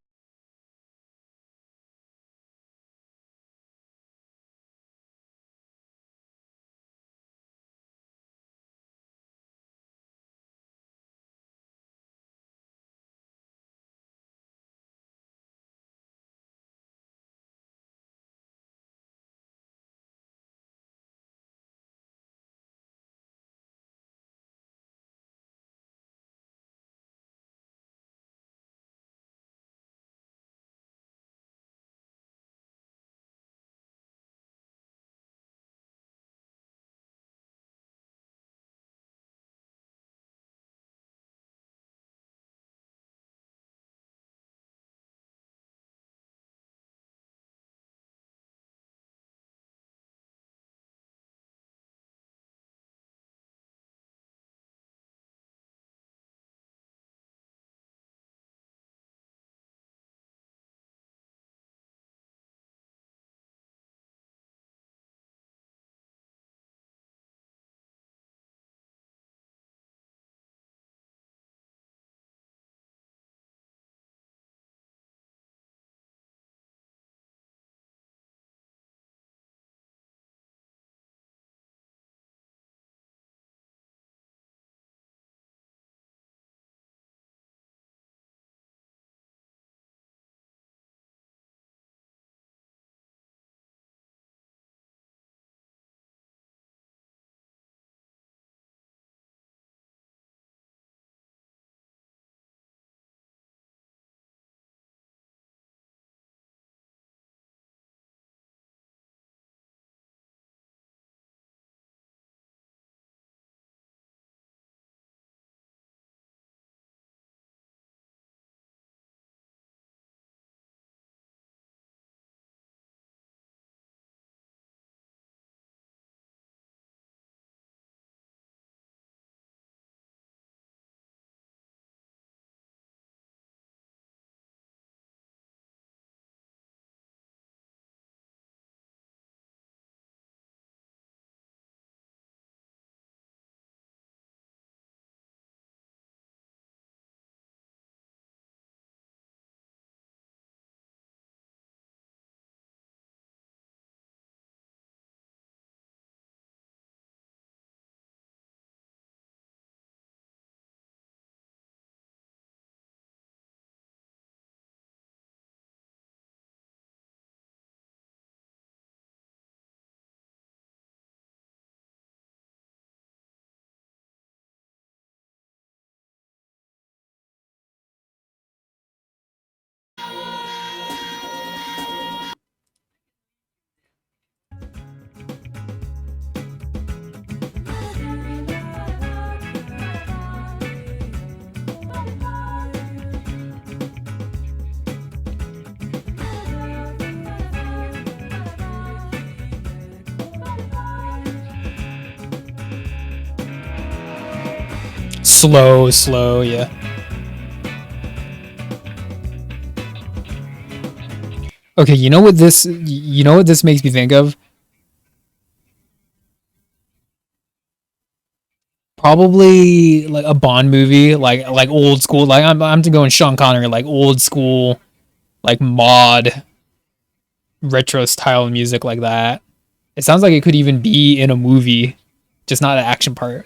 Slow, yeah. Okay, you know what this makes me think of? Probably like a Bond movie, like old school. Like I'm going Sean Connery, like old school, like mod retro style music like that. It sounds like it could even be in a movie, just not an action part.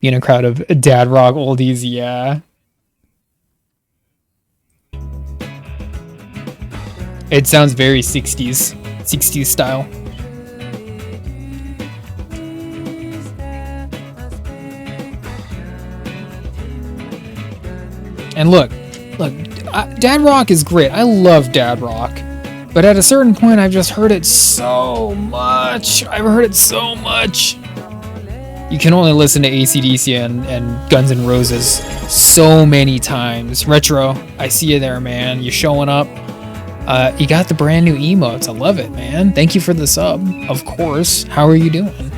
Be in a crowd of dad rock oldies, yeah. It sounds very 60s style. And look, dad rock is great. I love dad rock. But at a certain point, I've just heard it so much. I've heard it so much. You can only listen to AC/DC and Guns N' Roses so many times. Retro, I see you there, man. You're showing up. You got the brand new emotes. I love it, man. Thank you for the sub. Of course. How are you doing?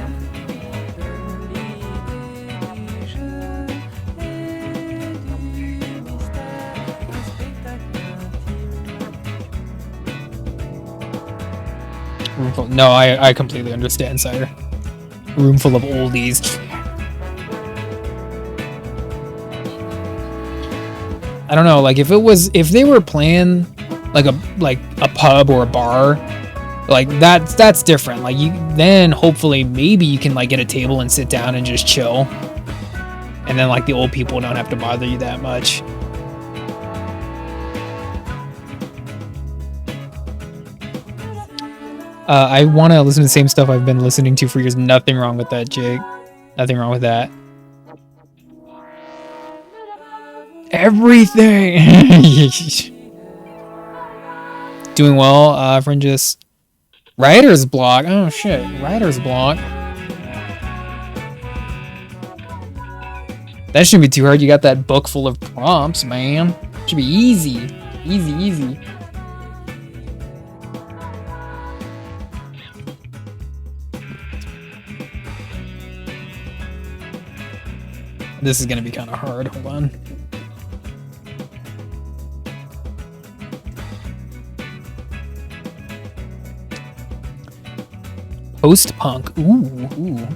No, I completely understand, sire. Room full of oldies. I don't know, like if they were playing like a pub or a bar, like that's different. Like then hopefully maybe you can like get a table and sit down and just chill. And then like the old people don't have to bother you that much. I want to listen to the same stuff I've been listening to for years. Nothing wrong with that, Jake. Nothing wrong with that. Everything! Doing well, friend. Just writer's block. Oh shit, writer's block. That shouldn't be too hard. You got that book full of prompts, man. Should be easy. Easy. This is gonna be kind of hard. Hold on. Post-punk. Ooh.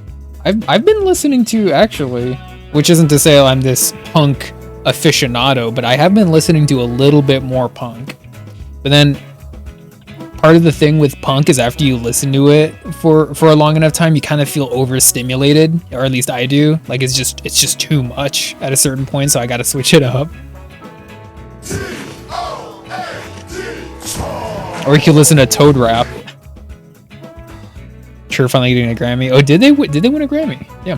I've been listening to, actually, which isn't to say I'm this punk aficionado, but I have been listening to a little bit more punk. But then part of the thing with punk is after you listen to it for a long enough time, you kind of feel overstimulated, or at least I do. Like it's just too much at a certain point, so I gotta switch it up. Or you could listen to Toad Rap. Sure, finally getting a Grammy. Oh, did they win a Grammy? Yeah.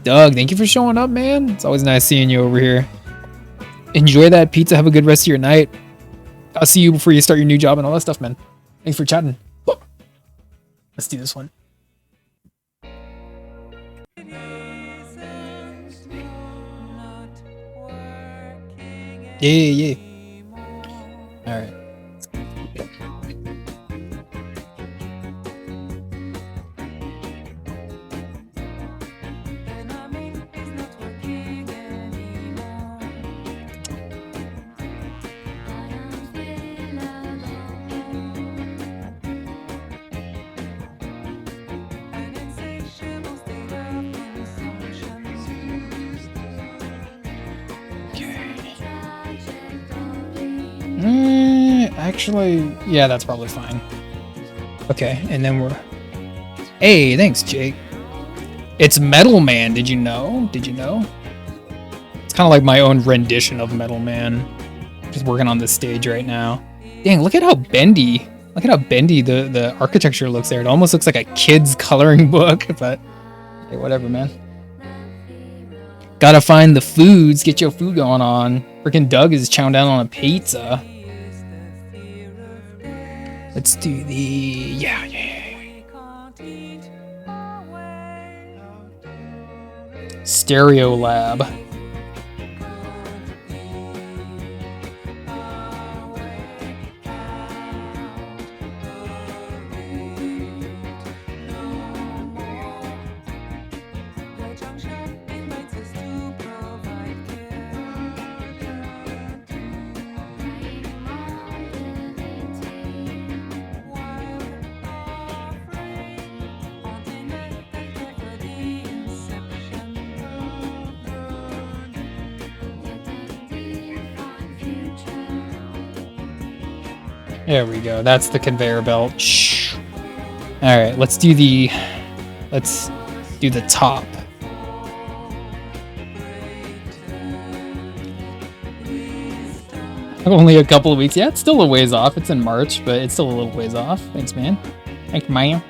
Doug, thank you for showing up, man. It's always nice seeing you over here. Enjoy that pizza. Have a good rest of your night. I'll see you before you start your new job and all that stuff, man. Thanks for chatting. Let's do this one. Yeah. All right. Actually, yeah, that's probably fine. Okay, and then we're... Hey, thanks, Jake. It's Metal Man, did you know? It's kind of like my own rendition of Metal Man. Just working on this stage right now. Dang, look at how bendy the architecture looks there. It almost looks like a kid's coloring book, but hey, whatever, man. Gotta find the foods, get your food going on. Freaking Doug is chowing down on a pizza. Let's do the... Yeah. Stereo Lab. There we go. That's the conveyor belt. Shh. All right, let's do the top. Only a couple of weeks. Yeah, it's still a ways off. It's in March, but it's still a little ways off. Thanks, man. Thanks, man.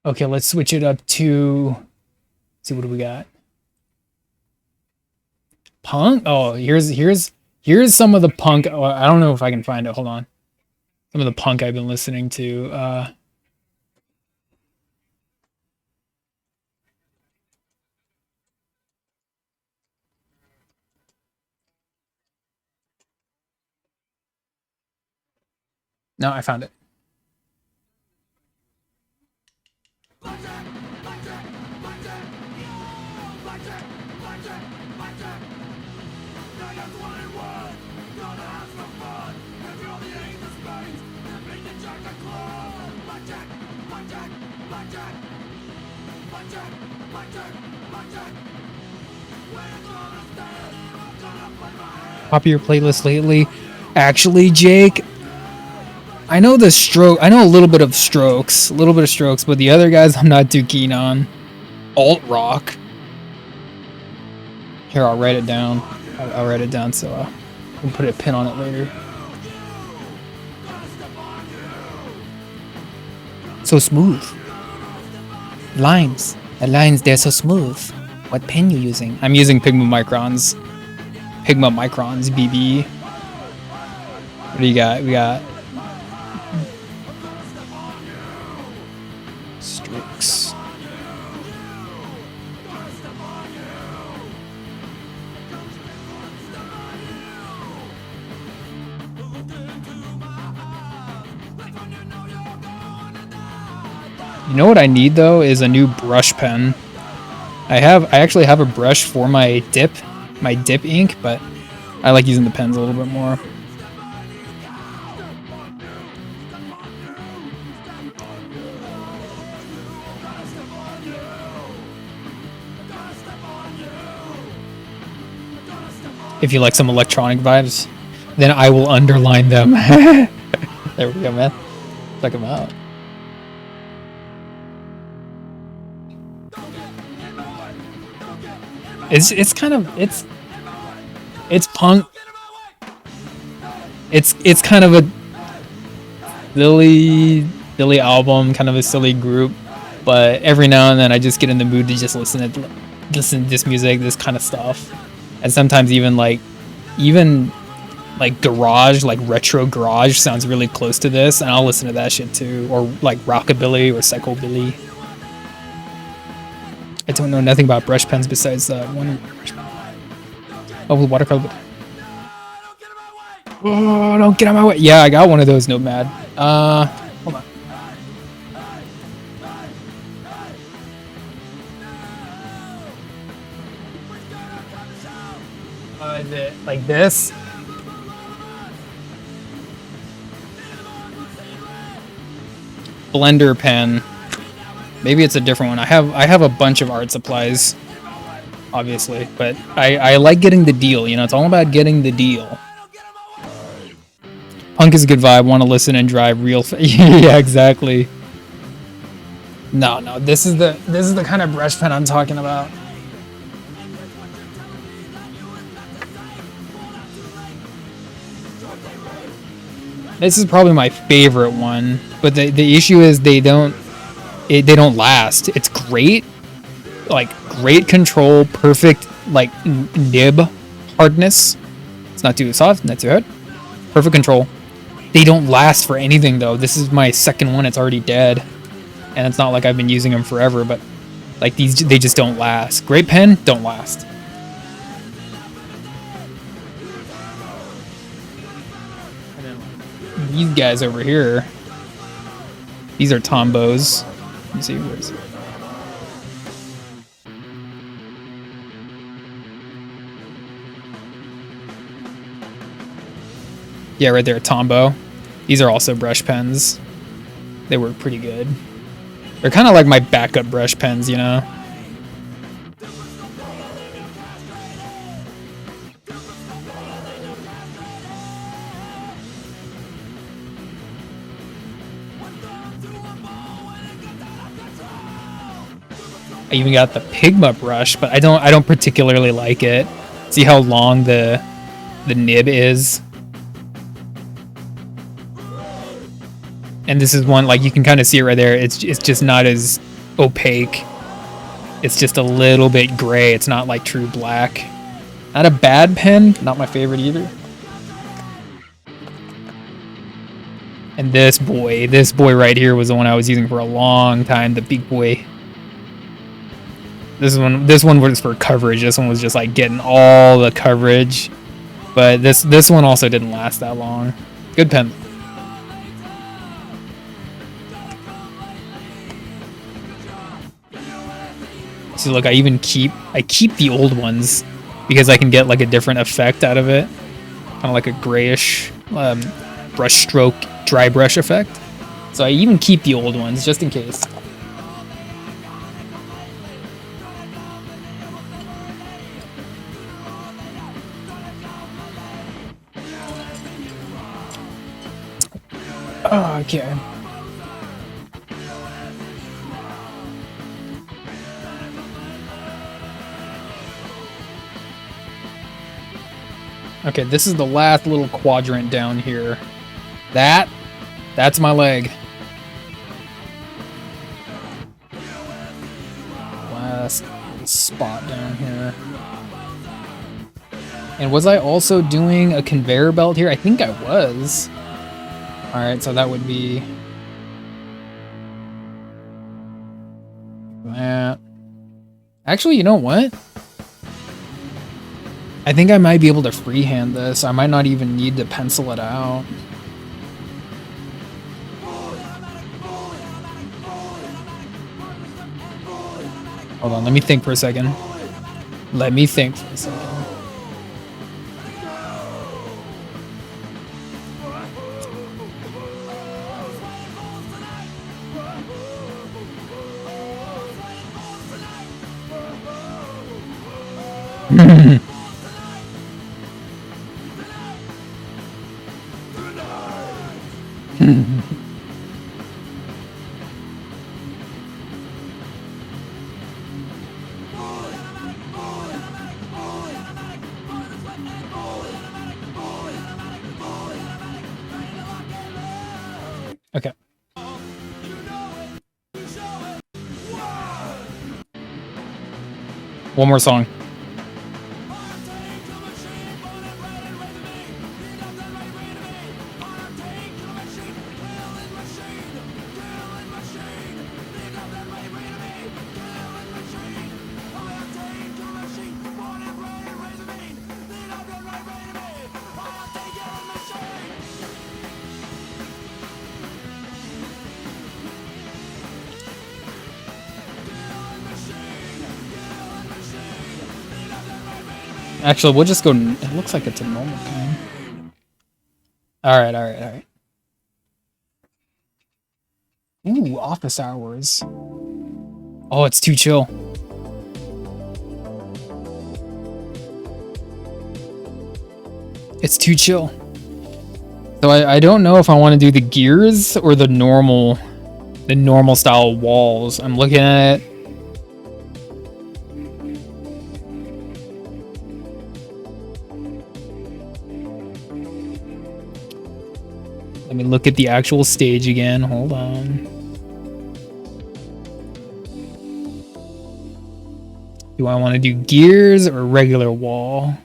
Okay, let's switch it up to, let's see, what do we got? Punk? Oh, here's some of the punk. Oh, I don't know if I can find it. Hold on. Some of the punk I've been listening to. No, I found it. Popular playlist lately. Actually, Jake, I know a little bit of Strokes, but the other guys I'm not too keen on. Alt rock. Here, I'll write it down. I'll write it down so we'll put a pin on it later. So smooth. Lines. The lines, they're so smooth. What pen you using? I'm using Pigma Microns. Pigma Microns BB. What do you got? We got Strokes. You know what I need though is a new brush pen. I actually have a brush for my dip ink, but I like using the pens a little bit more. If you like some electronic vibes, then I will underline them. There we go, man. Check them out. It's kind of it's punk. It's kind of a silly album, kind of a silly group, but every now and then I just get in the mood to just listen to this music, this kind of stuff, and sometimes even like garage, like retro garage sounds really close to this, and I'll listen to that shit too, or like rockabilly or psychobilly. I don't know nothing about brush pens besides one. Oh, watercolor. Oh, don't get out of my way. Yeah, I got one of those, Nomad. Hold on. Is it like this? Blender pen. Maybe it's a different one. I have a bunch of art supplies, obviously, but I like getting the deal. You know, it's all about getting the deal. Punk is a good vibe. Want to listen and drive real. Yeah, exactly. No, this is the kind of brush pen I'm talking about. This is probably my favorite one, but the issue is they don't last. It's great, like great control, perfect like nib hardness. It's not too soft, not too hard. Perfect control. They don't last for anything though. This is my second one. It's already dead, and it's not like I've been using them forever. But like these, they just don't last. Great pen, don't last. And then these guys over here. These are Tombos. Let me see where is it. Yeah, right there, Tombow. These are also brush pens. They work pretty good. They're kind of like my backup brush pens, you know? I even got the Pigma brush, but I don't particularly like it. See how long the nib is? And this is one, like, you can kind of see it right there. It's just not as opaque. It's just a little bit gray. It's not like true black. Not a bad pen. Not my favorite either. And this boy right here was the one I was using for a long time. The big boy. This one was for coverage. This one was just like getting all the coverage. But this one also didn't last that long. Good pen. So look, I keep the old ones because I can get like a different effect out of it, kind of like a grayish brush stroke dry brush effect. So I even keep the old ones just in case. Oh, okay. Okay, this is the last little quadrant down here. That's my leg. Last little spot down here. And was I also doing a conveyor belt here? I think I was. Alright, so that would be that. Actually, you know what? I think I might be able to freehand this. I might not even need to pencil it out. Hold on, let me think for a second. Let me think for a second. Okay. One more song. Actually, we'll just go. It looks like it's a normal pen. Alright. Ooh, office hours. Oh, it's too chill. It's too chill. So I don't know if I want to do the gears or the normal style walls. I'm looking at it. Let me look at the actual stage again. Hold on. Do I want to do gears or regular wall?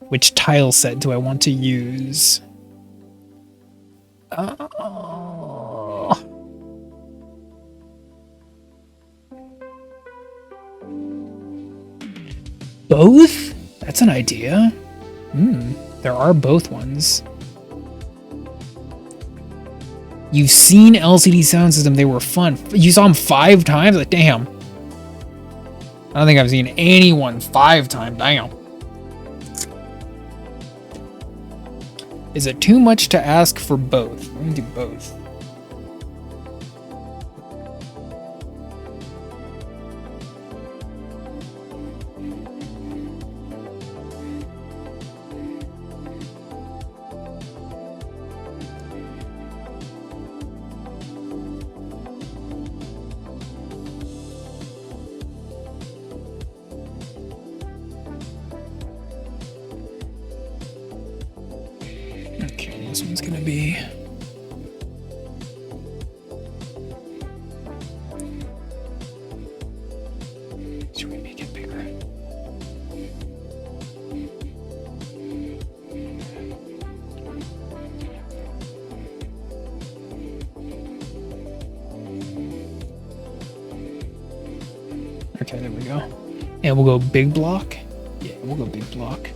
Which tile set do I want to use? Both? That's an idea. There are both ones. You've seen LCD Sound System. They were fun. You saw them 5 times? Like, damn. I don't think I've seen anyone 5 times. Damn. Is it too much to ask for both? Let me do both. Okay, this one's gonna be... Should we make it bigger? Okay, there we go. And we'll go big block. Yeah, we'll go big block.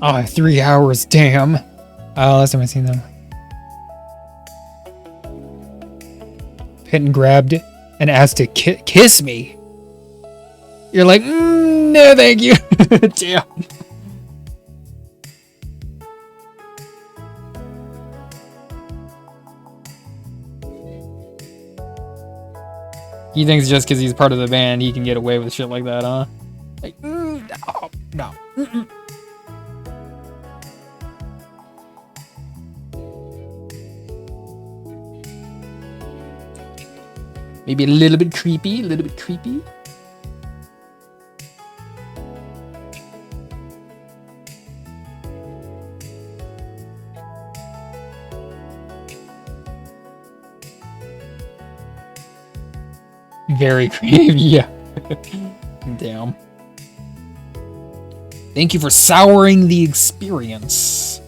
Oh, 3 hours, damn. Oh, last time I seen them. Hit and grabbed it and asked to kiss me. You're like, no, thank you. Damn. He thinks just because he's part of the band, he can get away with shit like that, huh? Like, no, no. Maybe a little bit creepy, a little bit creepy. Very creepy, yeah. Damn. Thank you for souring the experience.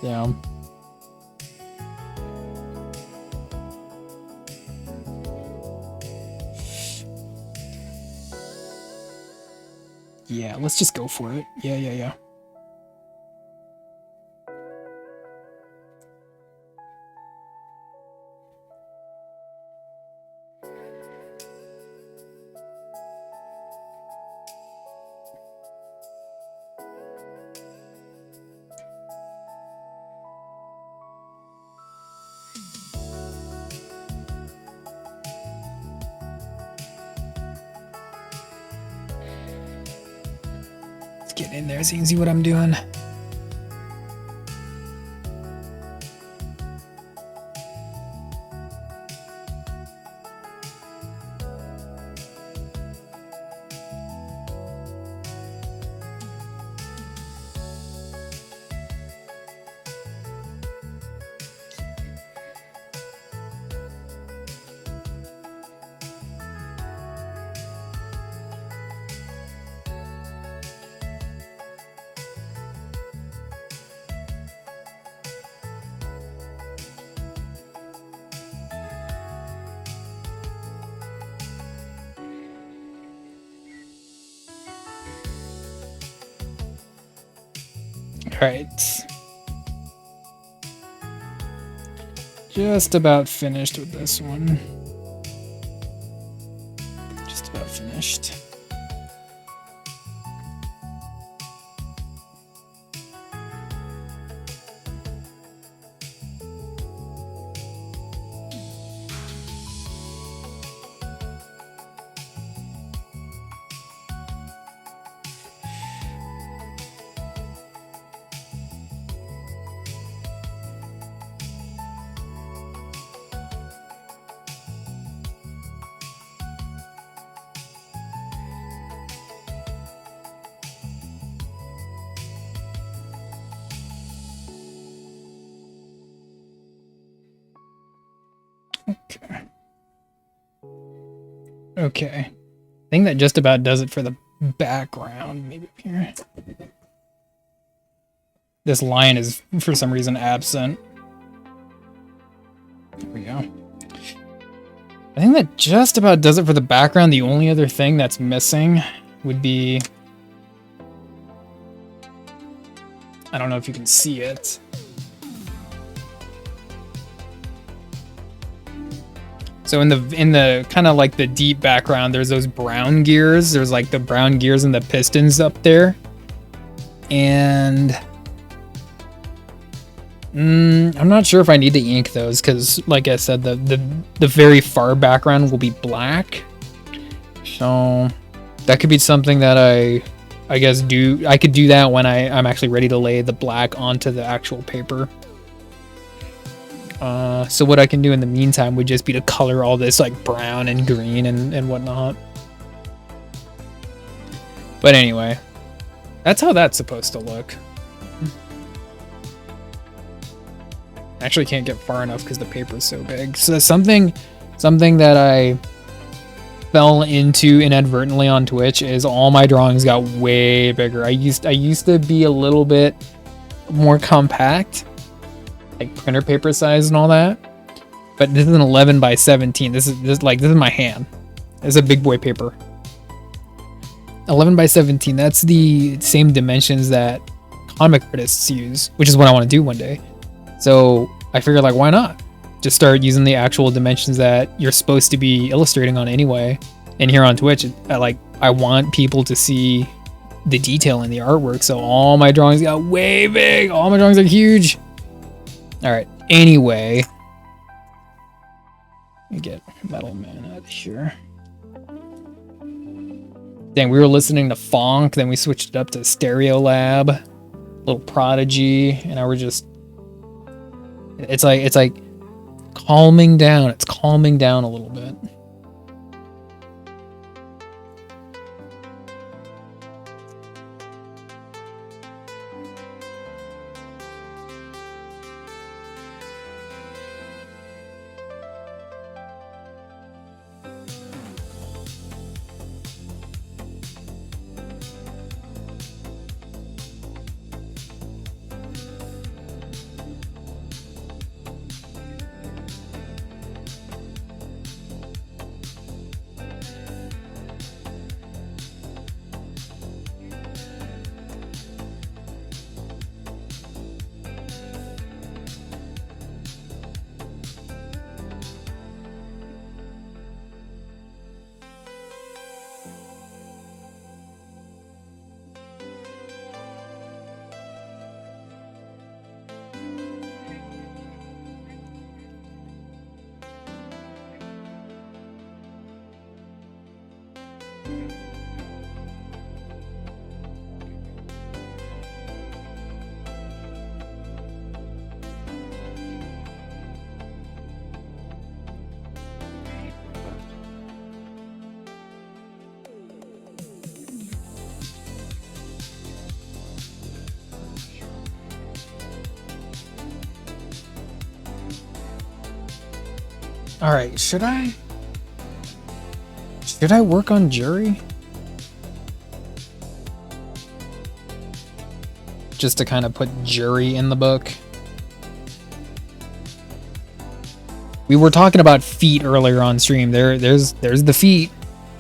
Yeah. Yeah, let's just go for it. Yeah. Get in there so you can see what I'm doing. Alright. Just about finished with this one. Just about finished. Okay. Okay. I think that just about does it for the background. Maybe up here. This line is, for some reason, absent. There we go. I think that just about does it for the background. The only other thing that's missing would be... I don't know if you can see it. So in the kind of like the deep background, there's those brown gears. There's like the brown gears and the pistons up there. And I'm not sure if I need to ink those because, like I said, the very far background will be black. So that could be something that I guess I could do that when I'm actually ready to lay the black onto the actual paper. So what I can do in the meantime would just be to color all this like brown and green and whatnot. But anyway, that's how that's supposed to look. Actually can't get far enough because the paper is so big. So something that I fell into inadvertently on Twitch is all my drawings got way bigger. I used to be a little bit more compact, like printer paper size and all that. But this is an 11 by 17. This is my hand. This is a big boy paper. 11 by 17. That's the same dimensions that comic artists use, which is what I want to do one day. So I figured, like, why not? Just start using the actual dimensions that you're supposed to be illustrating on anyway. And here on Twitch, I want people to see the detail in the artwork. So all my drawings got way big. All my drawings are huge. All right. Anyway, let me get Metal Man out of here. Dang, we were listening to Fonk, then we switched it up to Stereolab, Little Prodigy, and now we're just... It's like calming down. It's calming down a little bit. All right, should I work on Jury? Just to kind of put Jury in the book. We were talking about feet earlier on stream. There's the feet.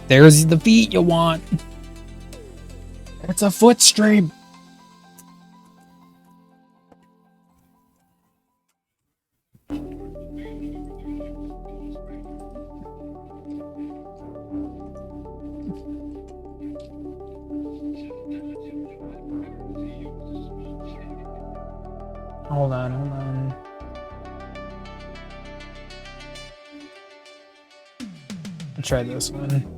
There's the feet you want. It's a foot stream. hold on, hold on. Let's try this one.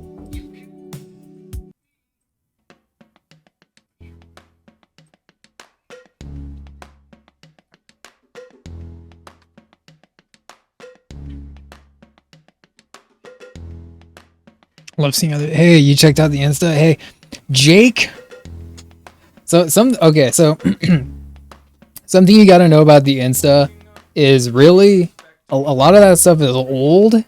Love seeing other. Hey, you checked out the Insta? Hey, Jake. So okay, so something you gotta know about the Insta is really a lot of that stuff is old.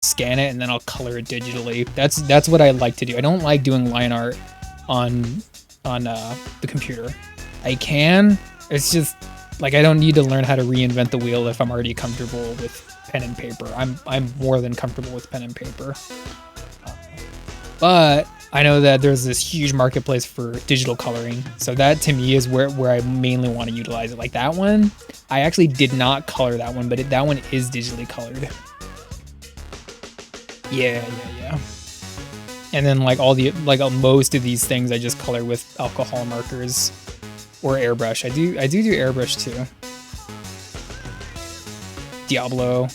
Scan it and then I'll color it digitally. That's what I like to do. I don't like doing line art on the computer. I can. It's just like I don't need to learn how to reinvent the wheel if I'm already comfortable with pen and paper. I'm more than comfortable with pen and paper. But I know that there's this huge marketplace for digital coloring. So that to me is where I mainly want to utilize it. Like that one, I actually did not color that one, but that one is digitally colored. Yeah. And then like most of these things I just color with alcohol markers or airbrush. I do airbrush too. Diablo.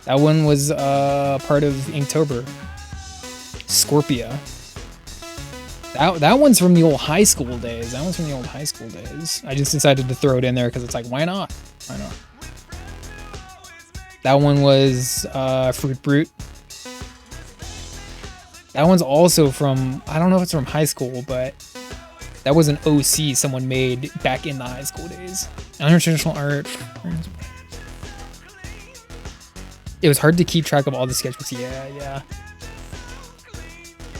That one was part of Inktober. Scorpia. That one's from the old high school days. I just decided to throw it in there because it's like, why not? That one was Fruit Brute. That one's also from, I don't know if it's from high school, but that was an OC someone made back in the high school days. Other traditional art. It was hard to keep track of all the sketchbooks. Yeah.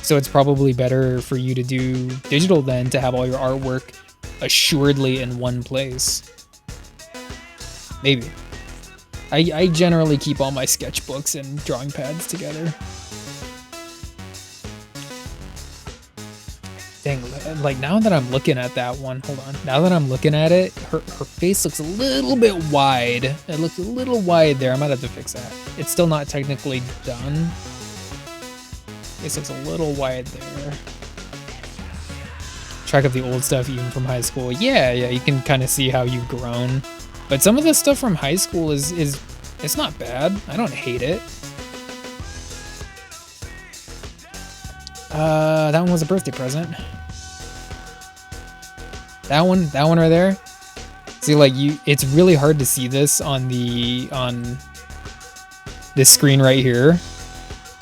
So it's probably better for you to do digital then, to have all your artwork assuredly in one place. Maybe. I generally keep all my sketchbooks and drawing pads together. Dang, like now that I'm looking at that one, hold on. Now that I'm looking at it, her face looks a little bit wide. It looks a little wide there. I might have to fix that. It's still not technically done. Face looks a little wide there. Track of the old stuff even from high school. Yeah, you can kind of see how you've grown. But some of the stuff from high school is it's not bad. I don't hate it. That one was a birthday present. That one right there. See, like it's really hard to see this on this screen right here.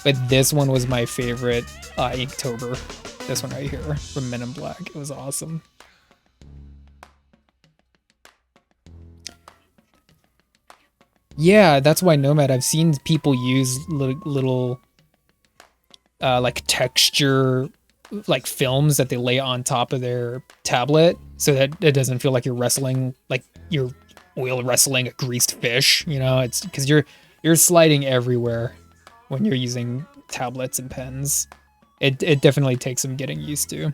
But this one was my favorite Inktober. This one right here from Men in Black. It was awesome. Yeah, that's why Nomad. I've seen people use little like texture, like films that they lay on top of their tablet, so that it doesn't feel like you're wrestling, like you're oil wrestling a greased fish. You know, it's because you're sliding everywhere when you're using tablets and pens. It definitely takes some getting used to.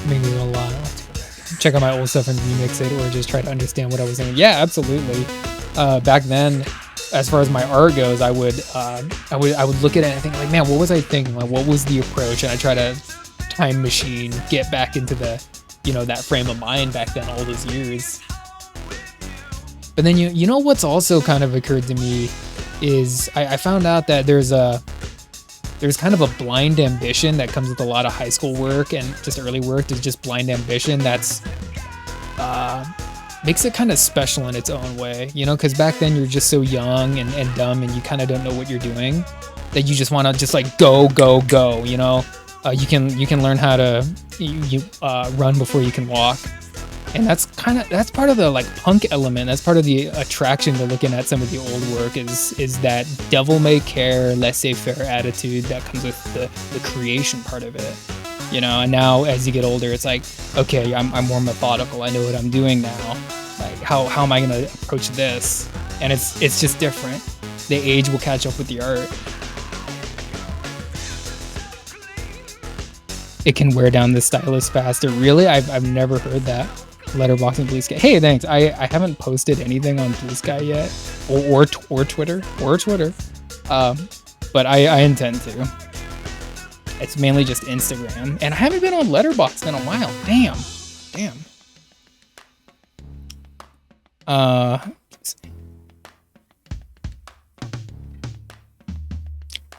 Maybe a lot. Check out my old stuff and remix it, or just try to understand what I was saying. Yeah, absolutely. Back then, as far as my art goes, I would look at it and think like, man, what was I thinking? Like, what was the approach? And I try to time machine, get back into the, that frame of mind back then, all those years. But then you know what's also kind of occurred to me is I found out that there's kind of a blind ambition that comes with a lot of high school work and just early work. There's just blind ambition that's makes it kind of special in its own way, because back then you're just so young and dumb, and you kind of don't know what you're doing, that you just want to just like go. You can learn how to run before you can walk. And that's part of the like punk element. That's part of the attraction to looking at some of the old work is that devil may care, laissez-faire attitude that comes with the creation part of it. And now as you get older, it's like, okay, I'm more methodical. I know what I'm doing now. Like how am I gonna approach this? And it's just different. The age will catch up with the art. It can wear down the stylus faster. Really? I've never heard that. Letterboxd and Blue Sky. Hey, thanks. I haven't posted anything on Blue Sky yet, or Twitter, but I intend to. It's mainly just Instagram, and I haven't been on Letterboxd in a while. Damn.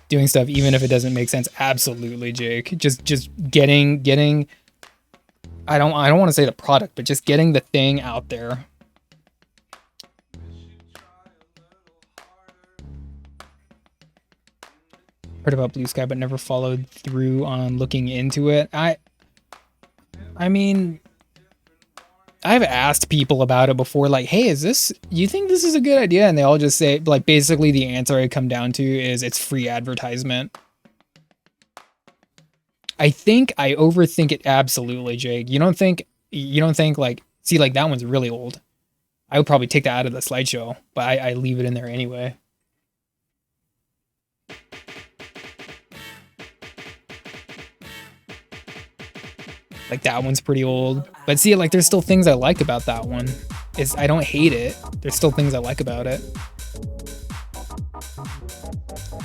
Doing stuff even if it doesn't make sense. Absolutely, Jake. Just getting. I don't want to say the product, but just getting the thing out there. Heard about Blue Sky, but never followed through on looking into it. I mean, I've asked people about it before, like, hey, you think this is a good idea? And they all just say, like, basically the answer I come down to is it's free advertisement. I think I overthink it absolutely, Jake. You don't think like, see, like that one's really old. I would probably take that out of the slideshow, but I leave it in there anyway. Like that one's pretty old. But see, like there's still things I like about that one. I don't hate it. There's still things I like about it.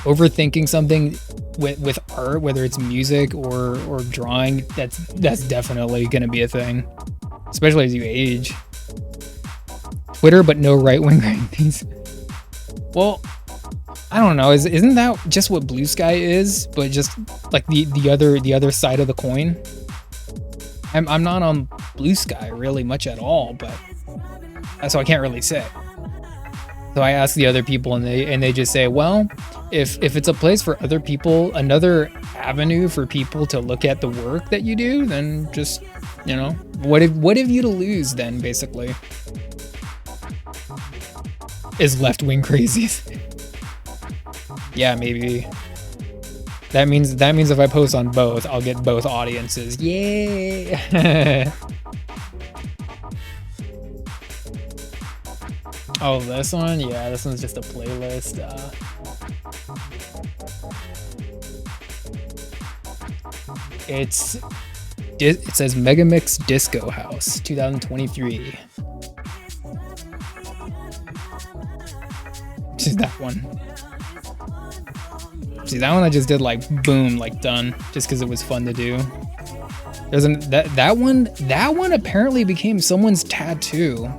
Overthinking something with art, whether it's music or drawing, that's definitely gonna be a thing, especially as you age. Twitter, but no right-wing rankings. Well, I don't know. Isn't that just what Blue Sky is, but just like the other side of the coin? I'm not on Blue Sky really much at all, but so I can't really say. So I ask the other people, and they just say, well, if it's a place for other people, another avenue for people to look at the work that you do, then just, what have you to lose then, basically? is left-wing crazy. Yeah, maybe. That means if I post on both, I'll get both audiences. Yay! Oh, this one? Yeah, this one's just a playlist. It says Megamix Disco House 2023. Just that one. See, that one I just did like boom, like done, just because it was fun to do. There's that one apparently became someone's tattoo.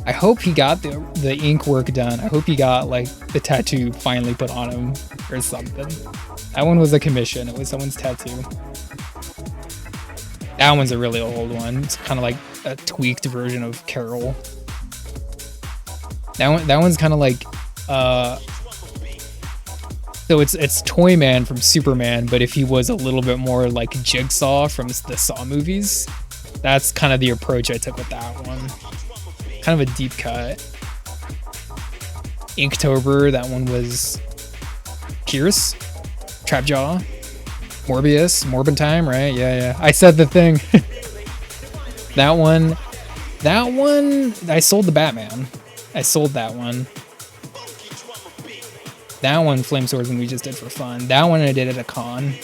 I hope he got the ink work done. I hope he got like the tattoo finally put on him or something. That one was a commission. It was someone's tattoo. That one's a really old one. It's kind of like a tweaked version of Carol. That one's kind of like so it's Toyman from Superman, but if he was a little bit more like Jigsaw from the Saw movies, that's kind of the approach I took with that one. Kind of a deep cut. Inktober, that one was Pierce, Trapjaw, Morbius, Morbin Time, right? Yeah. I said the thing. That one, I sold the Batman. I sold that one. That one, Flame Swordsman, we just did for fun. That one I did at a con.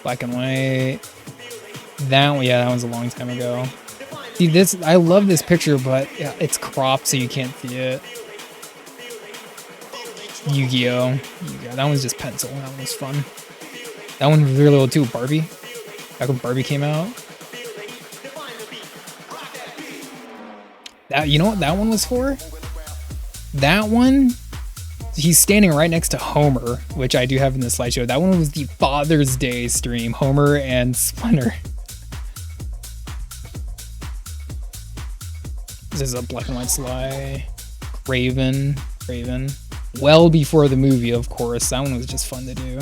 Black and white. That one, yeah, that one's a long time ago. See, this, I love this picture, but it's cropped so you can't see it. Yu-Gi-Oh! That one's just pencil. That one was fun. That one was really old too. Barbie. Back when Barbie came out. That, you know what that one was for? That one, he's standing right next to Homer, which I do have in the slideshow. That one was the Father's Day stream. Homer and Splinter. This is a black and white Sly. Raven. Well before the movie, of course. That one was just fun to do.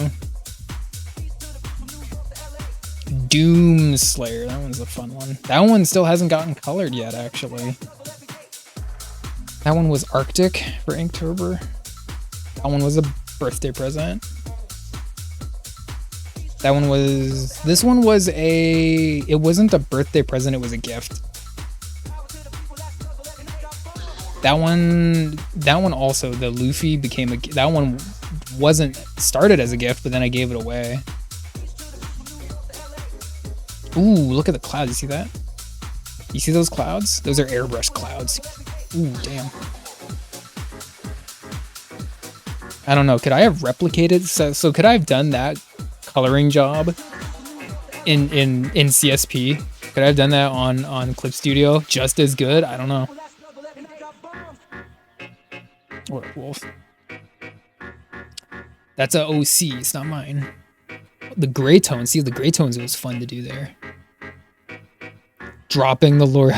Doom Slayer. That one's a fun one. That one still hasn't gotten colored yet, actually. That one was Arctic for Inktober. That one was a birthday present. That one was... This one was a... It wasn't a birthday present, it was a gift. That one also, the Luffy became a... That one wasn't started as a gift, but then I gave it away. Ooh, look at the clouds. You see that? You see those clouds? Those are airbrush clouds. Ooh, damn. I don't know. Could I have replicated? So could I have done that coloring job in CSP? Could I have done that on Clip Studio just as good? I don't know. Or Wolf. That's a OC. It's not mine. The gray tones. See, the gray tones, it was fun to do there. Dropping the lore.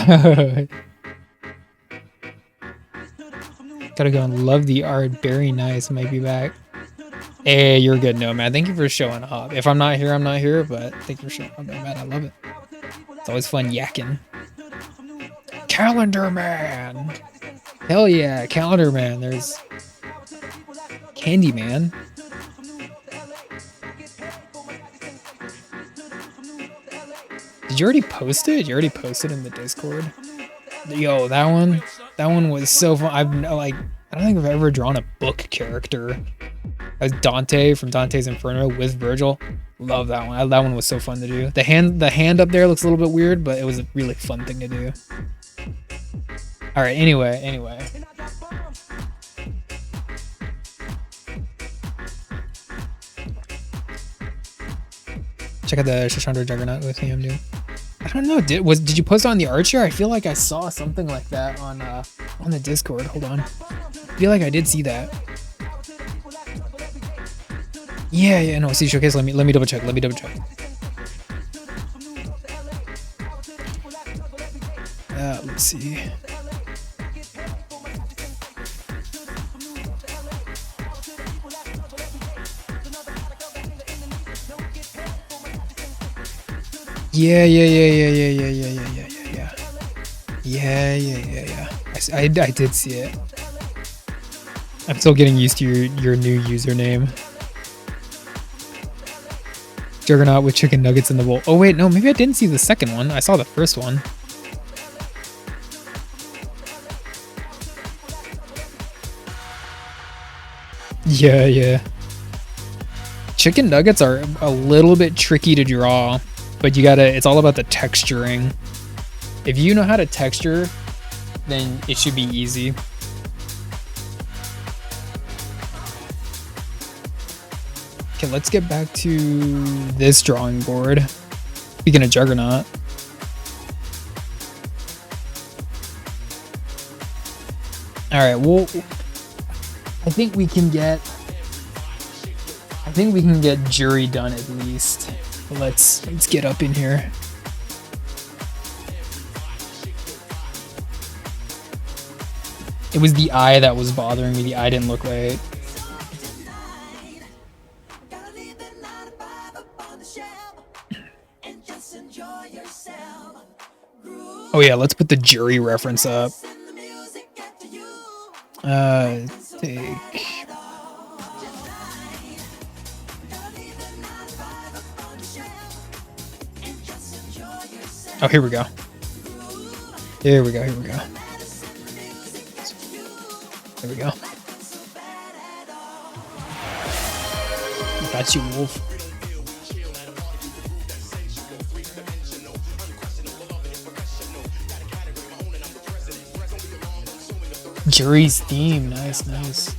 Gotta go and love the art. Very nice. Might be back. Hey, you're good, Nomad. Thank you for showing up. If I'm not here, I'm not here, but thank you for showing up, Nomad. I love it. It's always fun yakking. Calendar Man. Hell yeah, Calendar Man. There's Candyman. Did you already post it? You already posted in the Discord? Yo, that one was so fun. I don't think I've ever drawn a book character as Dante from Dante's Inferno with Virgil. Love that one. That one was so fun to do. The hand up there looks a little bit weird, but it was a really fun thing to do. All right. Anyway. Check out the Shashandra Juggernaut with him, dude. I don't know. Did you post it on the Archer? I feel like I saw something like that on the Discord. Hold on. I feel like I did see that. Yeah. No, see showcase. Let me double check. Let's see. Yeah. I did see it. I'm still getting used to your new username. Juggernaut with chicken nuggets in the bowl. Oh wait, no, maybe I didn't see the second one. I saw the first one. Yeah, yeah. Chicken nuggets are a little bit tricky to draw, but it's all about the texturing. If you know how to texture, then it should be easy. Okay, let's get back to this drawing board. Speaking of Juggernaut. Alright, well, I think we can get Jury done at least. Let's get up in here. It was the eye that was bothering me. The eye didn't look right. Oh yeah, let's put the Jury reference up. Take. Oh, here we go. Here we go. Here we go. There we go. Got you, Wolf. Jury's theme. Nice, nice.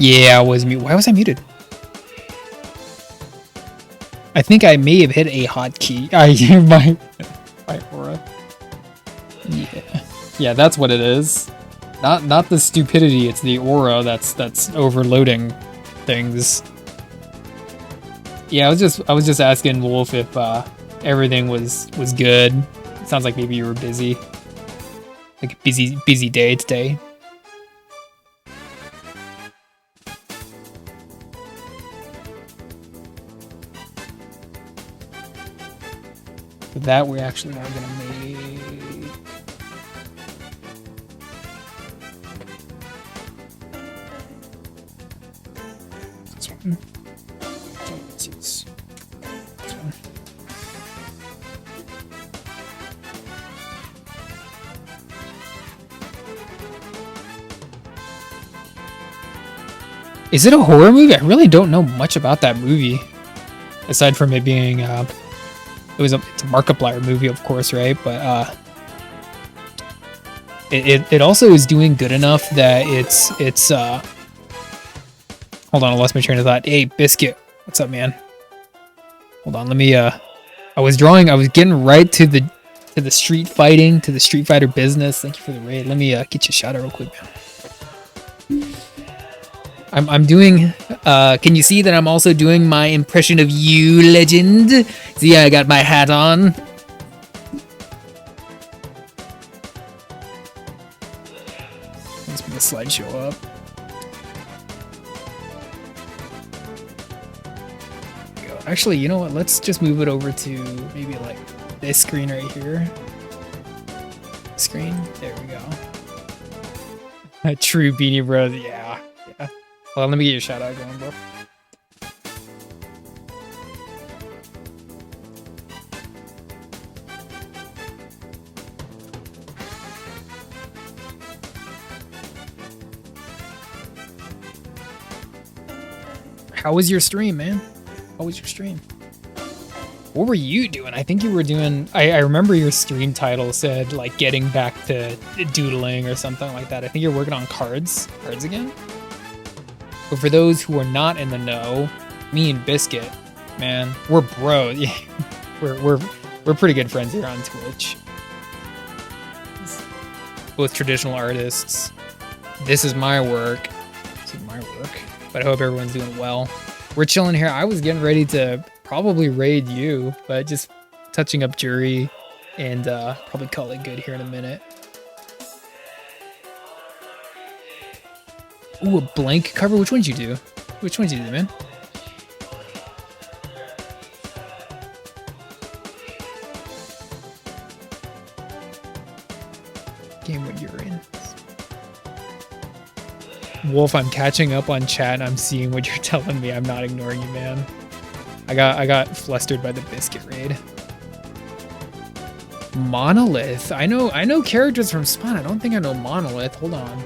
Yeah, I was mute. Why was I muted? I think I may have hit a hotkey. I hear my aura. Yeah, that's what it is. Not the stupidity. It's the aura that's overloading things. Yeah, I was just asking Wolf if everything was good. It sounds like maybe you were busy. Like a busy day today. That we actually are gonna make. This one. Let's use this one. Is it a horror movie? I really don't know much about that movie, aside from it being it's a Markiplier movie, of course, right? But it also is doing good enough that it's hold on, I lost my train of thought. Hey, Biscuit, what's up, man? Hold on, let me I was getting right to the Street Fighter business. Thank you for the raid. Let me get you a shout out real quick, man. I'm doing, can you see that I'm also doing my impression of you, legend? See, I got my hat on. Let's put the slideshow up. Actually, you know what? Let's just move it over to maybe like this screen right here. Screen, there we go. A true Beanie Bros, yeah. Well, let me get your shout out going, bro. How was your stream, man? How was your stream? What were you doing? I think you were doing... I remember your stream title said, like, getting back to doodling or something like that. I think you're working on cards. Cards again? But for those who are not in the know, me and Biscuit, man, we're bros. Yeah, we're pretty good friends here on Twitch. Both traditional artists. This is my work. This is my work. But I hope everyone's doing well. We're chilling here. I was getting ready to probably raid you, but just touching up Jury and probably call it good here in a minute. Ooh, a blank cover? Which one did you do? Which one did you do, man? Game what you're in. Wolf, I'm catching up on chat and I'm seeing what you're telling me. I'm not ignoring you, man. I got flustered by the Biscuit raid. Monolith. I know characters from Spawn. I don't think I know Monolith. Hold on.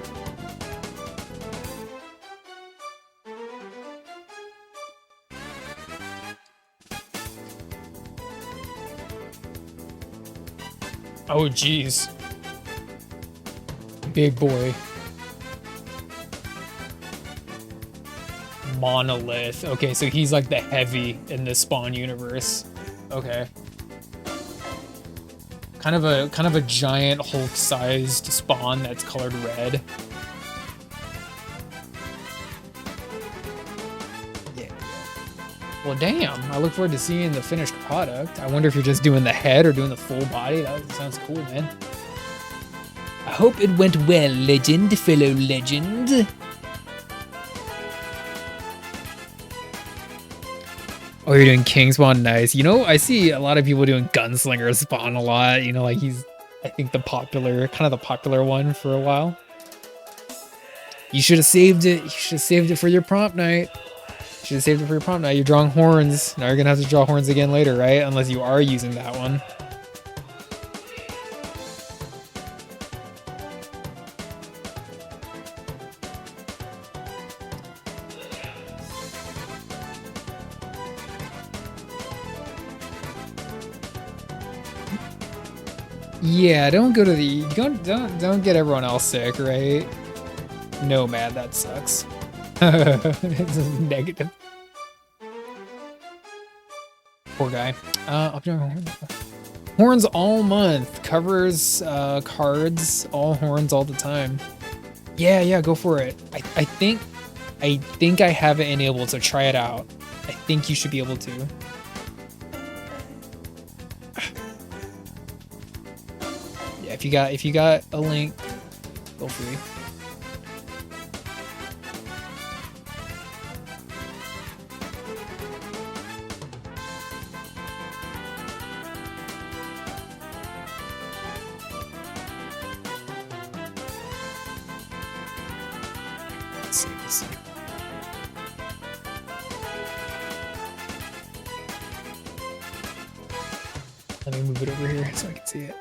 Oh, jeez. Big boy. Monolith. Okay, so he's like the heavy in the Spawn universe. Okay. Kind of a giant Hulk-sized Spawn that's colored red. Yeah. Well, damn. I look forward to seeing the finished product. I wonder if you're just doing the head or doing the full body. That sounds cool, man. I hope it went well, legend, fellow legend. Oh, you're doing King Spawn? Nice. You know, I see a lot of people doing Gunslinger Spawn a lot. You know, like he's, I think, the popular one for a while. You should have saved it. You should have saved it for your prompt night. You should have saved it for your prompt night. You're drawing horns. Now you're going to have to draw horns again later, right? Unless you are using that one. Yeah, don't go to the don't get everyone else sick, right? No, man, that sucks. This is negative. Poor guy. I'll be horns all month. Covers, cards, all horns all the time. Yeah, go for it. I think I have it enabled, so try it out. I think you should be able to. Yeah, if you got a link, feel free. Let's see. Let me move it over here so I can see it.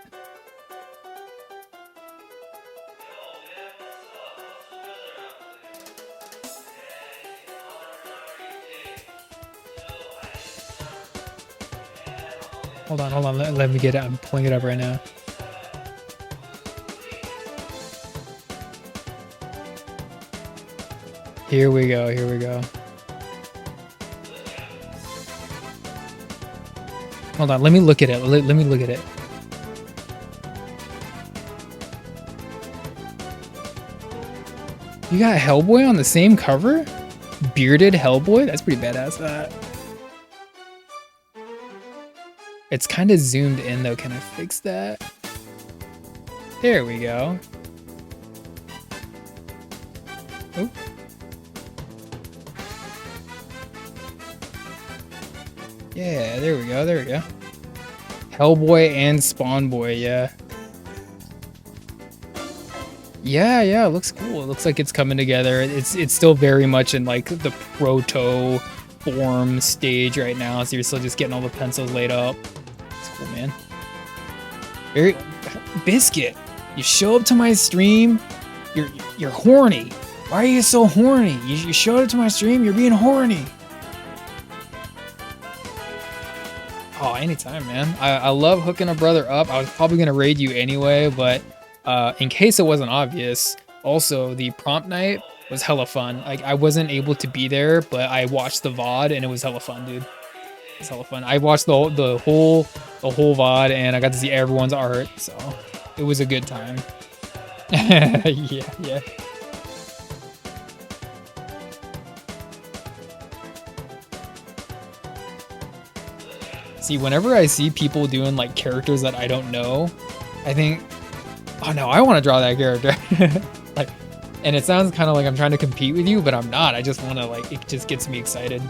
Hold on. Let me get it. I'm pulling it up right now. Here we go. Hold on, let me look at it. Let me look at it. You got Hellboy on the same cover? Bearded Hellboy? That's pretty badass, that. It's kind of zoomed in though. Can I fix that? There we go. Oh. Yeah, there we go. Hellboy and Spawn Boy, yeah. Yeah, it looks cool. It looks like it's coming together. It's still very much in like the proto form stage right now, so you're still just getting all the pencils laid up. It's cool, man. Very Biscuit, you show up to my stream, you're horny. Why are you so horny? You showed up to my stream, you're being horny. Oh, anytime, man. I love hooking a brother up. I was probably gonna raid you anyway, but in case it wasn't obvious, also the prompt night was hella fun. Like I wasn't able to be there, but I watched the VOD and it was hella fun, dude. It's hella fun. I watched the whole VOD and I got to see everyone's art, so it was a good time. Yeah. See, whenever I see people doing like characters that I don't know, I think, oh no, I want to draw that character. Like, and it sounds kind of like I'm trying to compete with you, but I'm not. I just want to like, it just gets me excited.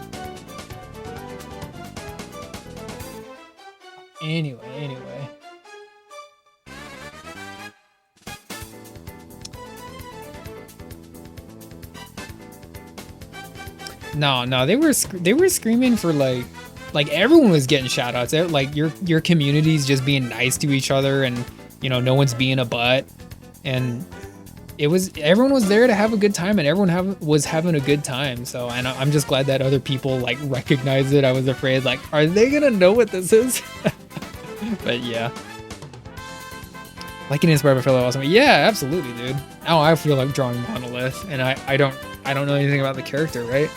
Anyway. No, they were screaming for like everyone was getting shout outs. Like your community's just being nice to each other, and you know, no one's being a butt, and everyone was there to have a good time, and everyone was having a good time. So, and I'm just glad that other people like recognized it. I was afraid like, are they gonna know what this is? But yeah, like an inspired by fellow awesome. Yeah, absolutely, dude. Now I feel like drawing Monolith, and I don't know anything about the character, right?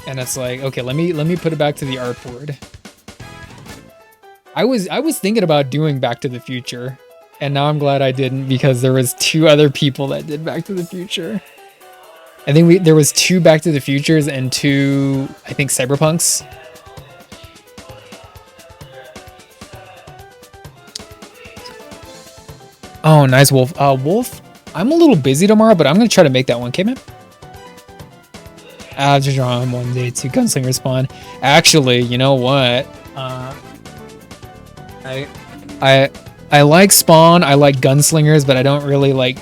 And it's like, okay, let me put it back to the artboard. I was thinking about doing Back to the Future, and now I'm glad I didn't, because there was 2 other people that did Back to the Future. I think there was 2 Back to the Futures and 2, I think, Cyberpunks. Oh, nice, Wolf. Wolf, I'm a little busy tomorrow, but I'm gonna try to make that one. Okay, man? Just drawing 1 day to Gunslinger Spawn. Actually, you know what? I like Spawn. I like Gunslingers, but I don't really like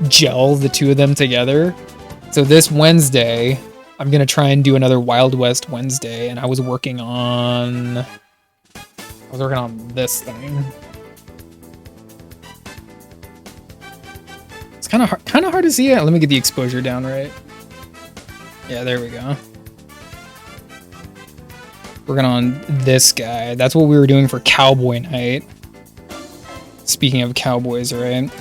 gel the 2 of them together. So this Wednesday, I'm gonna try and do another Wild West Wednesday, and I was working on this thing. It's kind of hard to see it. Let me get the exposure down right. Yeah, there we go. Working on this guy. That's what we were doing for Cowboy Night. Speaking of cowboys, right?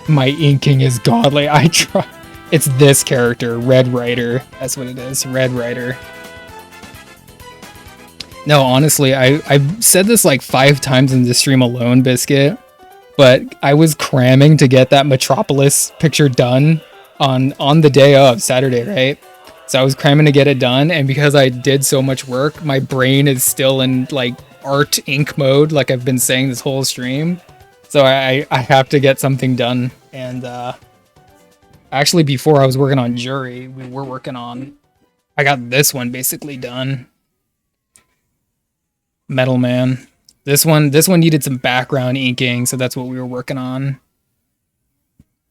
My inking is godly. I try. It's this character, Red Rider. That's what it is, Red Rider. No, honestly, I've said this like 5 times in the stream alone, Biscuit, but I was cramming to get that Metropolis picture done on the day of Saturday, right? So I was cramming to get it done, and because I did so much work, my brain is still in like art ink mode, like I've been saying this whole stream. So I have to get something done. And actually, before I was working on Jury, we were working on... I got this one basically done. Metal Man. This one needed some background inking, so that's what we were working on.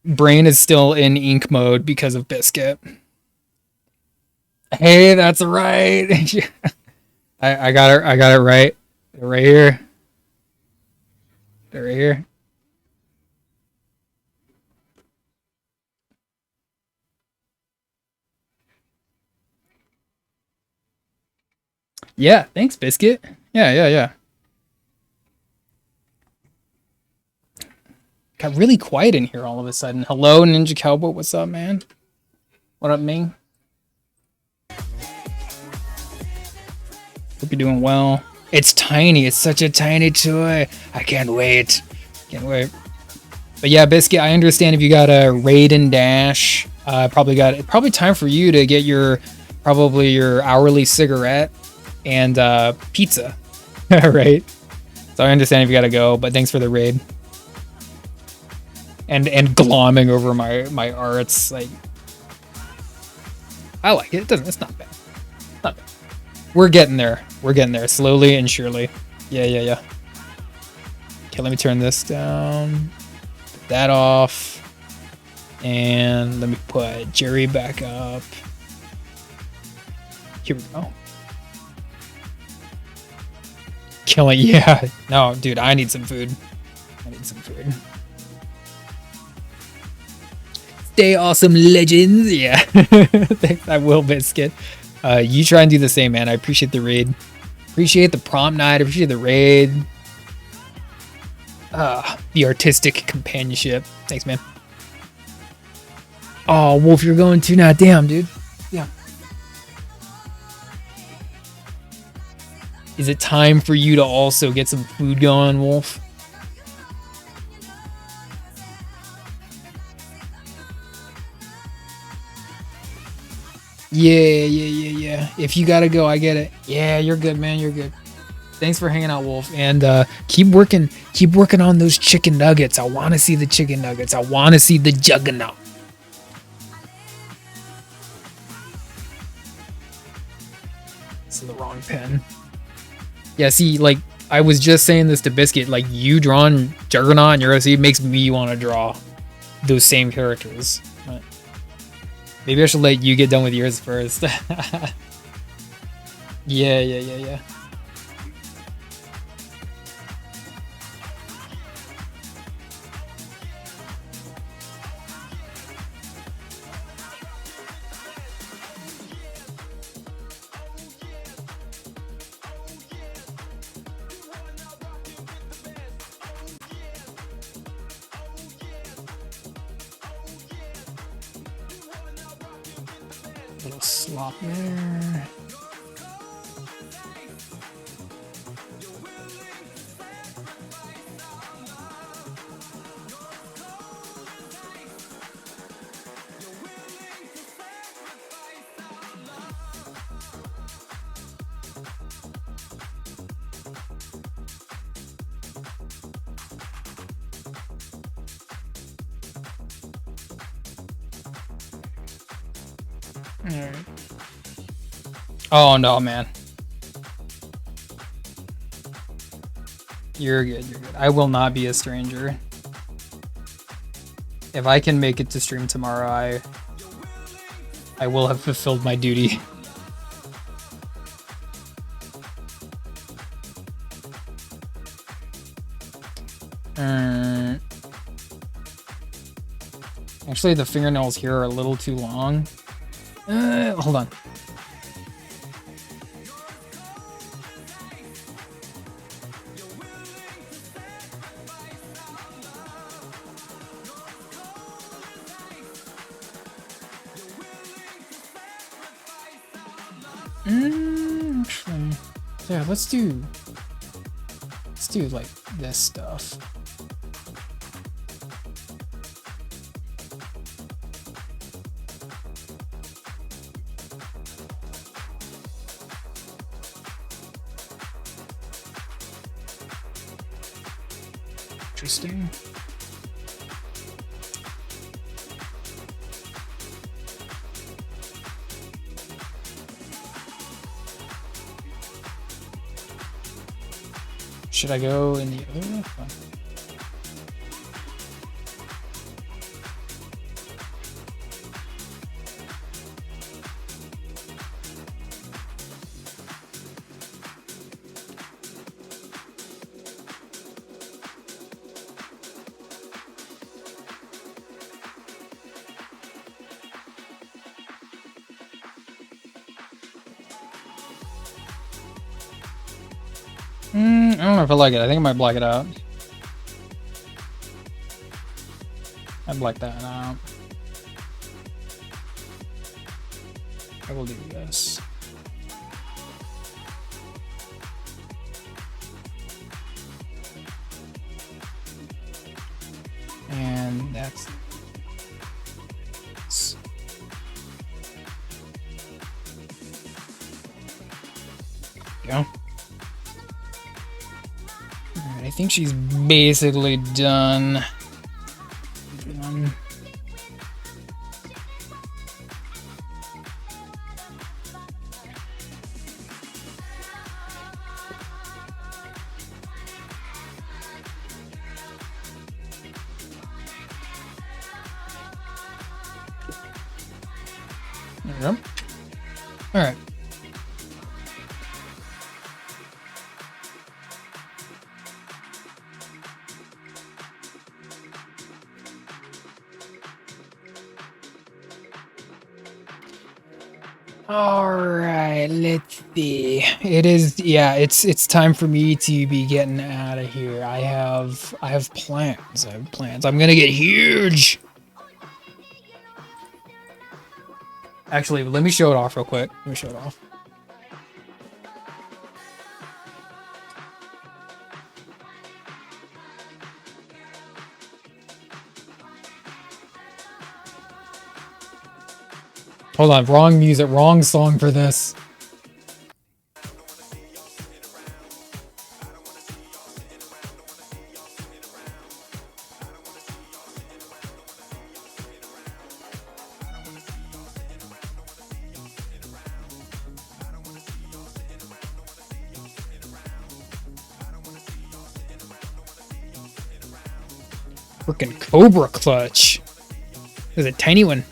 Brain is still in ink mode because of Biscuit. Hey, that's right. I got it right. Right here. Right here. Yeah, thanks, Biscuit. Yeah. Got really quiet in here all of a sudden. Hello, Ninja Cowboy. What's up, man? What up, Ming? Hope you're doing well. It's tiny. It's such a tiny toy. I can't wait. Can't wait. But yeah, Biscuit, I understand if you got a raid and dash. Probably time for you to get your hourly cigarette and pizza. Right? So I understand if you gotta go, but thanks for the raid. And glomming over my arts, like, I like it. It's not bad. Not bad. We're getting there. Slowly and surely. Yeah. Okay, let me turn this down. Put that off. And let me put Jerry back up. Here we go. Killing, yeah. No, dude, I need some food. Stay awesome, legends. Yeah. Thanks, I will, Biscuit. You try and do the same, man. I appreciate the raid. Appreciate the prom night. Appreciate the raid. The artistic companionship. Thanks, man. Oh, Wolf, you're going too now. Damn, dude. Yeah. Is it time for you to also get some food going, Wolf? Yeah. If you gotta go, I get it. Yeah, you're good, man. You're good. Thanks for hanging out, Wolf. And keep working on those chicken nuggets. I want to see the chicken nuggets. I want to see the juggernaut. This is the wrong pen. Yeah, see, like, I was just saying this to Biscuit. Like, you drawing Juggernaut and Euroc makes me want to draw those same characters. But maybe I should let you get done with yours first. Yeah. Little slop there. Alright. Oh no, man. You're good. I will not be a stranger. If I can make it to stream tomorrow, I will have fulfilled my duty. Actually, the fingernails here are a little too long. Hold on. Actually, yeah, let's do like this stuff. Interesting. Should I go in the other way? Oh. I don't know if I like it. I think I might black it out. I black that out. I will do this. And that's go. Alright, I think she's basically done. There we go. Alright. Alright, let's see. It is, yeah, it's time for me to be getting out of here. I have plans. I'm gonna get huge. Actually, let me show it off real quick. Let me show it off. Hold on, wrong music, wrong song for this. Freaking Cobra Clutch. There's a tiny one.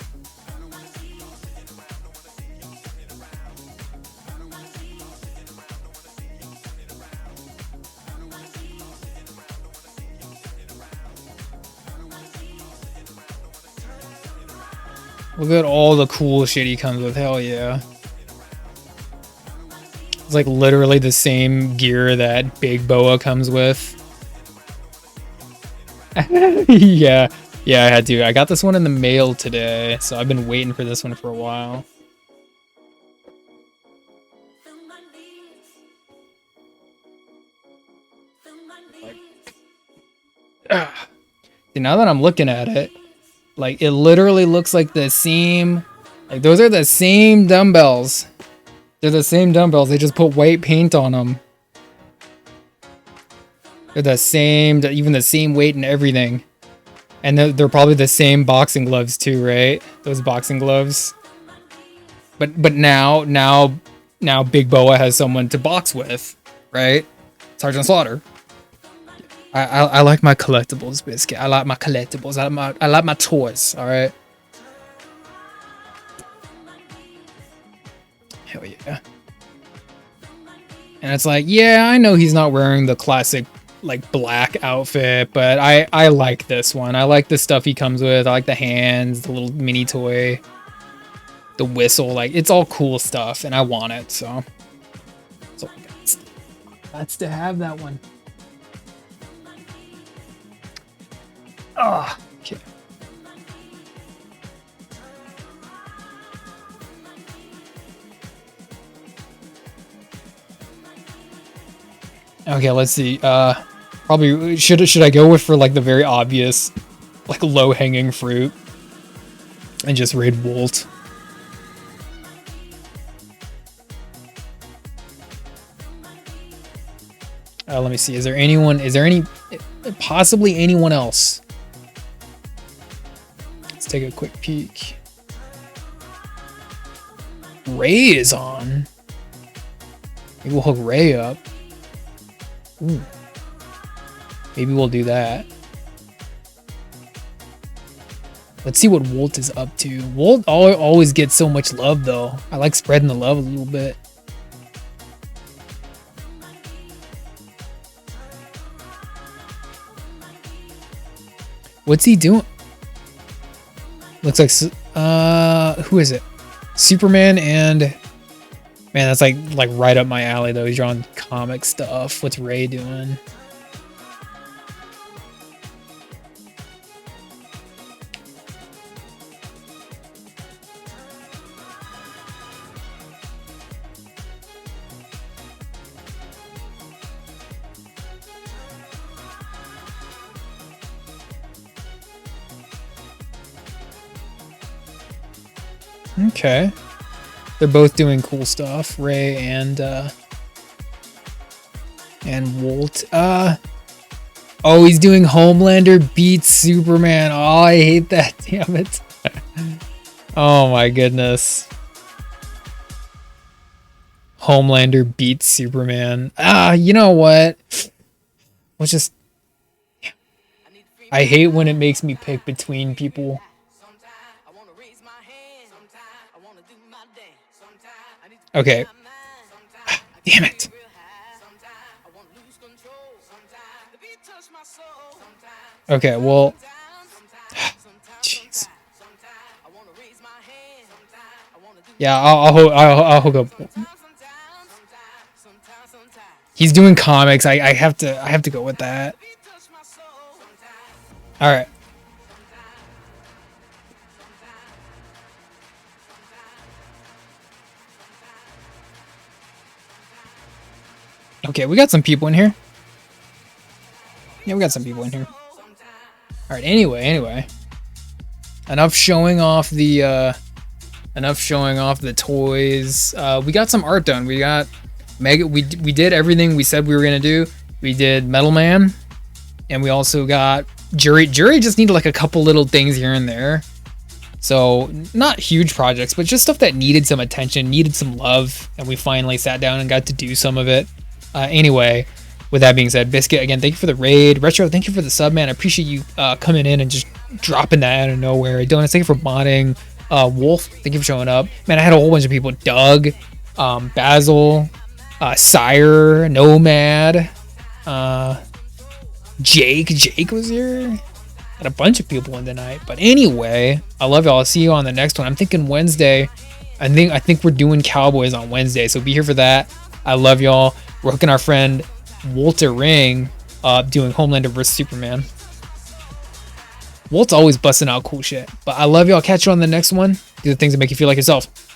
Look at all the cool shit he comes with. Hell yeah. It's like literally the same gear that Big Boa comes with. Yeah, I had to. I got this one in the mail today, so I've been waiting for this one for a while. See, now that I'm looking at it, like it literally looks like the same. Like those are the same dumbbells. They're the same dumbbells. They just put white paint on them. They're the same, even the same weight and everything. And they're probably the same boxing gloves too, right? Those boxing gloves. But now Big Boa has someone to box with, right? Sergeant Slaughter. I like my collectibles, Biscuit. I like my collectibles. I like my toys, alright? Hell yeah. And it's like, yeah, I know he's not wearing the classic like black outfit, but I like this one. I like the stuff he comes with. I like the hands, the little mini toy, the whistle. Like, it's all cool stuff, and I want it. So that's to have that one. Ah, okay. Okay, let's see. Probably should I go with for like the very obvious, like low hanging fruit, and just raid Wolt. Let me see. Is there any possibly anyone else? Let's take a quick peek. Ray is on. Maybe we'll hook Ray up. Ooh. Maybe we'll do that. Let's see what Wolt is up to. Wolt always gets so much love, though. I like spreading the love a little bit. What's he doing? Looks like who is it? Superman and man, that's like right up my alley though. He's drawing comic stuff. What's Ray doing? Okay. They're both doing cool stuff, Ray and Wolt. Oh, he's doing Homelander beats Superman. Oh, I hate that. Damn it. Oh my goodness. Homelander beats Superman. You know what? Let's just... I hate when it makes me pick between people. Okay. Damn it. Okay, well. Jeez. Yeah, I'll hook up. He's doing comics. I have to go with that. All right. Okay, we got some people in here. Yeah, we got some people in here. All right. Anyway. Enough showing off the toys. We got some art done. We got Mega. We did everything we said we were gonna do. We did Metal Man, and we also got Jury. Jury just needed like a couple little things here and there. So not huge projects, but just stuff that needed some attention, needed some love, and we finally sat down and got to do some of it. Anyway, with that being said, Biscuit, again, thank you for the raid. Retro, thank you for the sub, man. I appreciate you coming in and just dropping that out of nowhere. Donuts, thank you for modding. Wolf, thank you for showing up. Man, I had a whole bunch of people. Doug, Basil, Sire, Nomad, Jake was here. Got a bunch of people in tonight. But anyway, I love y'all. I'll see you on the next one. I'm thinking Wednesday. I think we're doing Cowboys on Wednesday, so be here for that. I love y'all. We're hooking our friend Walter Ring up doing Homelander vs. Superman. Walt's always busting out cool shit. But I love y'all. Catch you on the next one. Do the things that make you feel like yourself.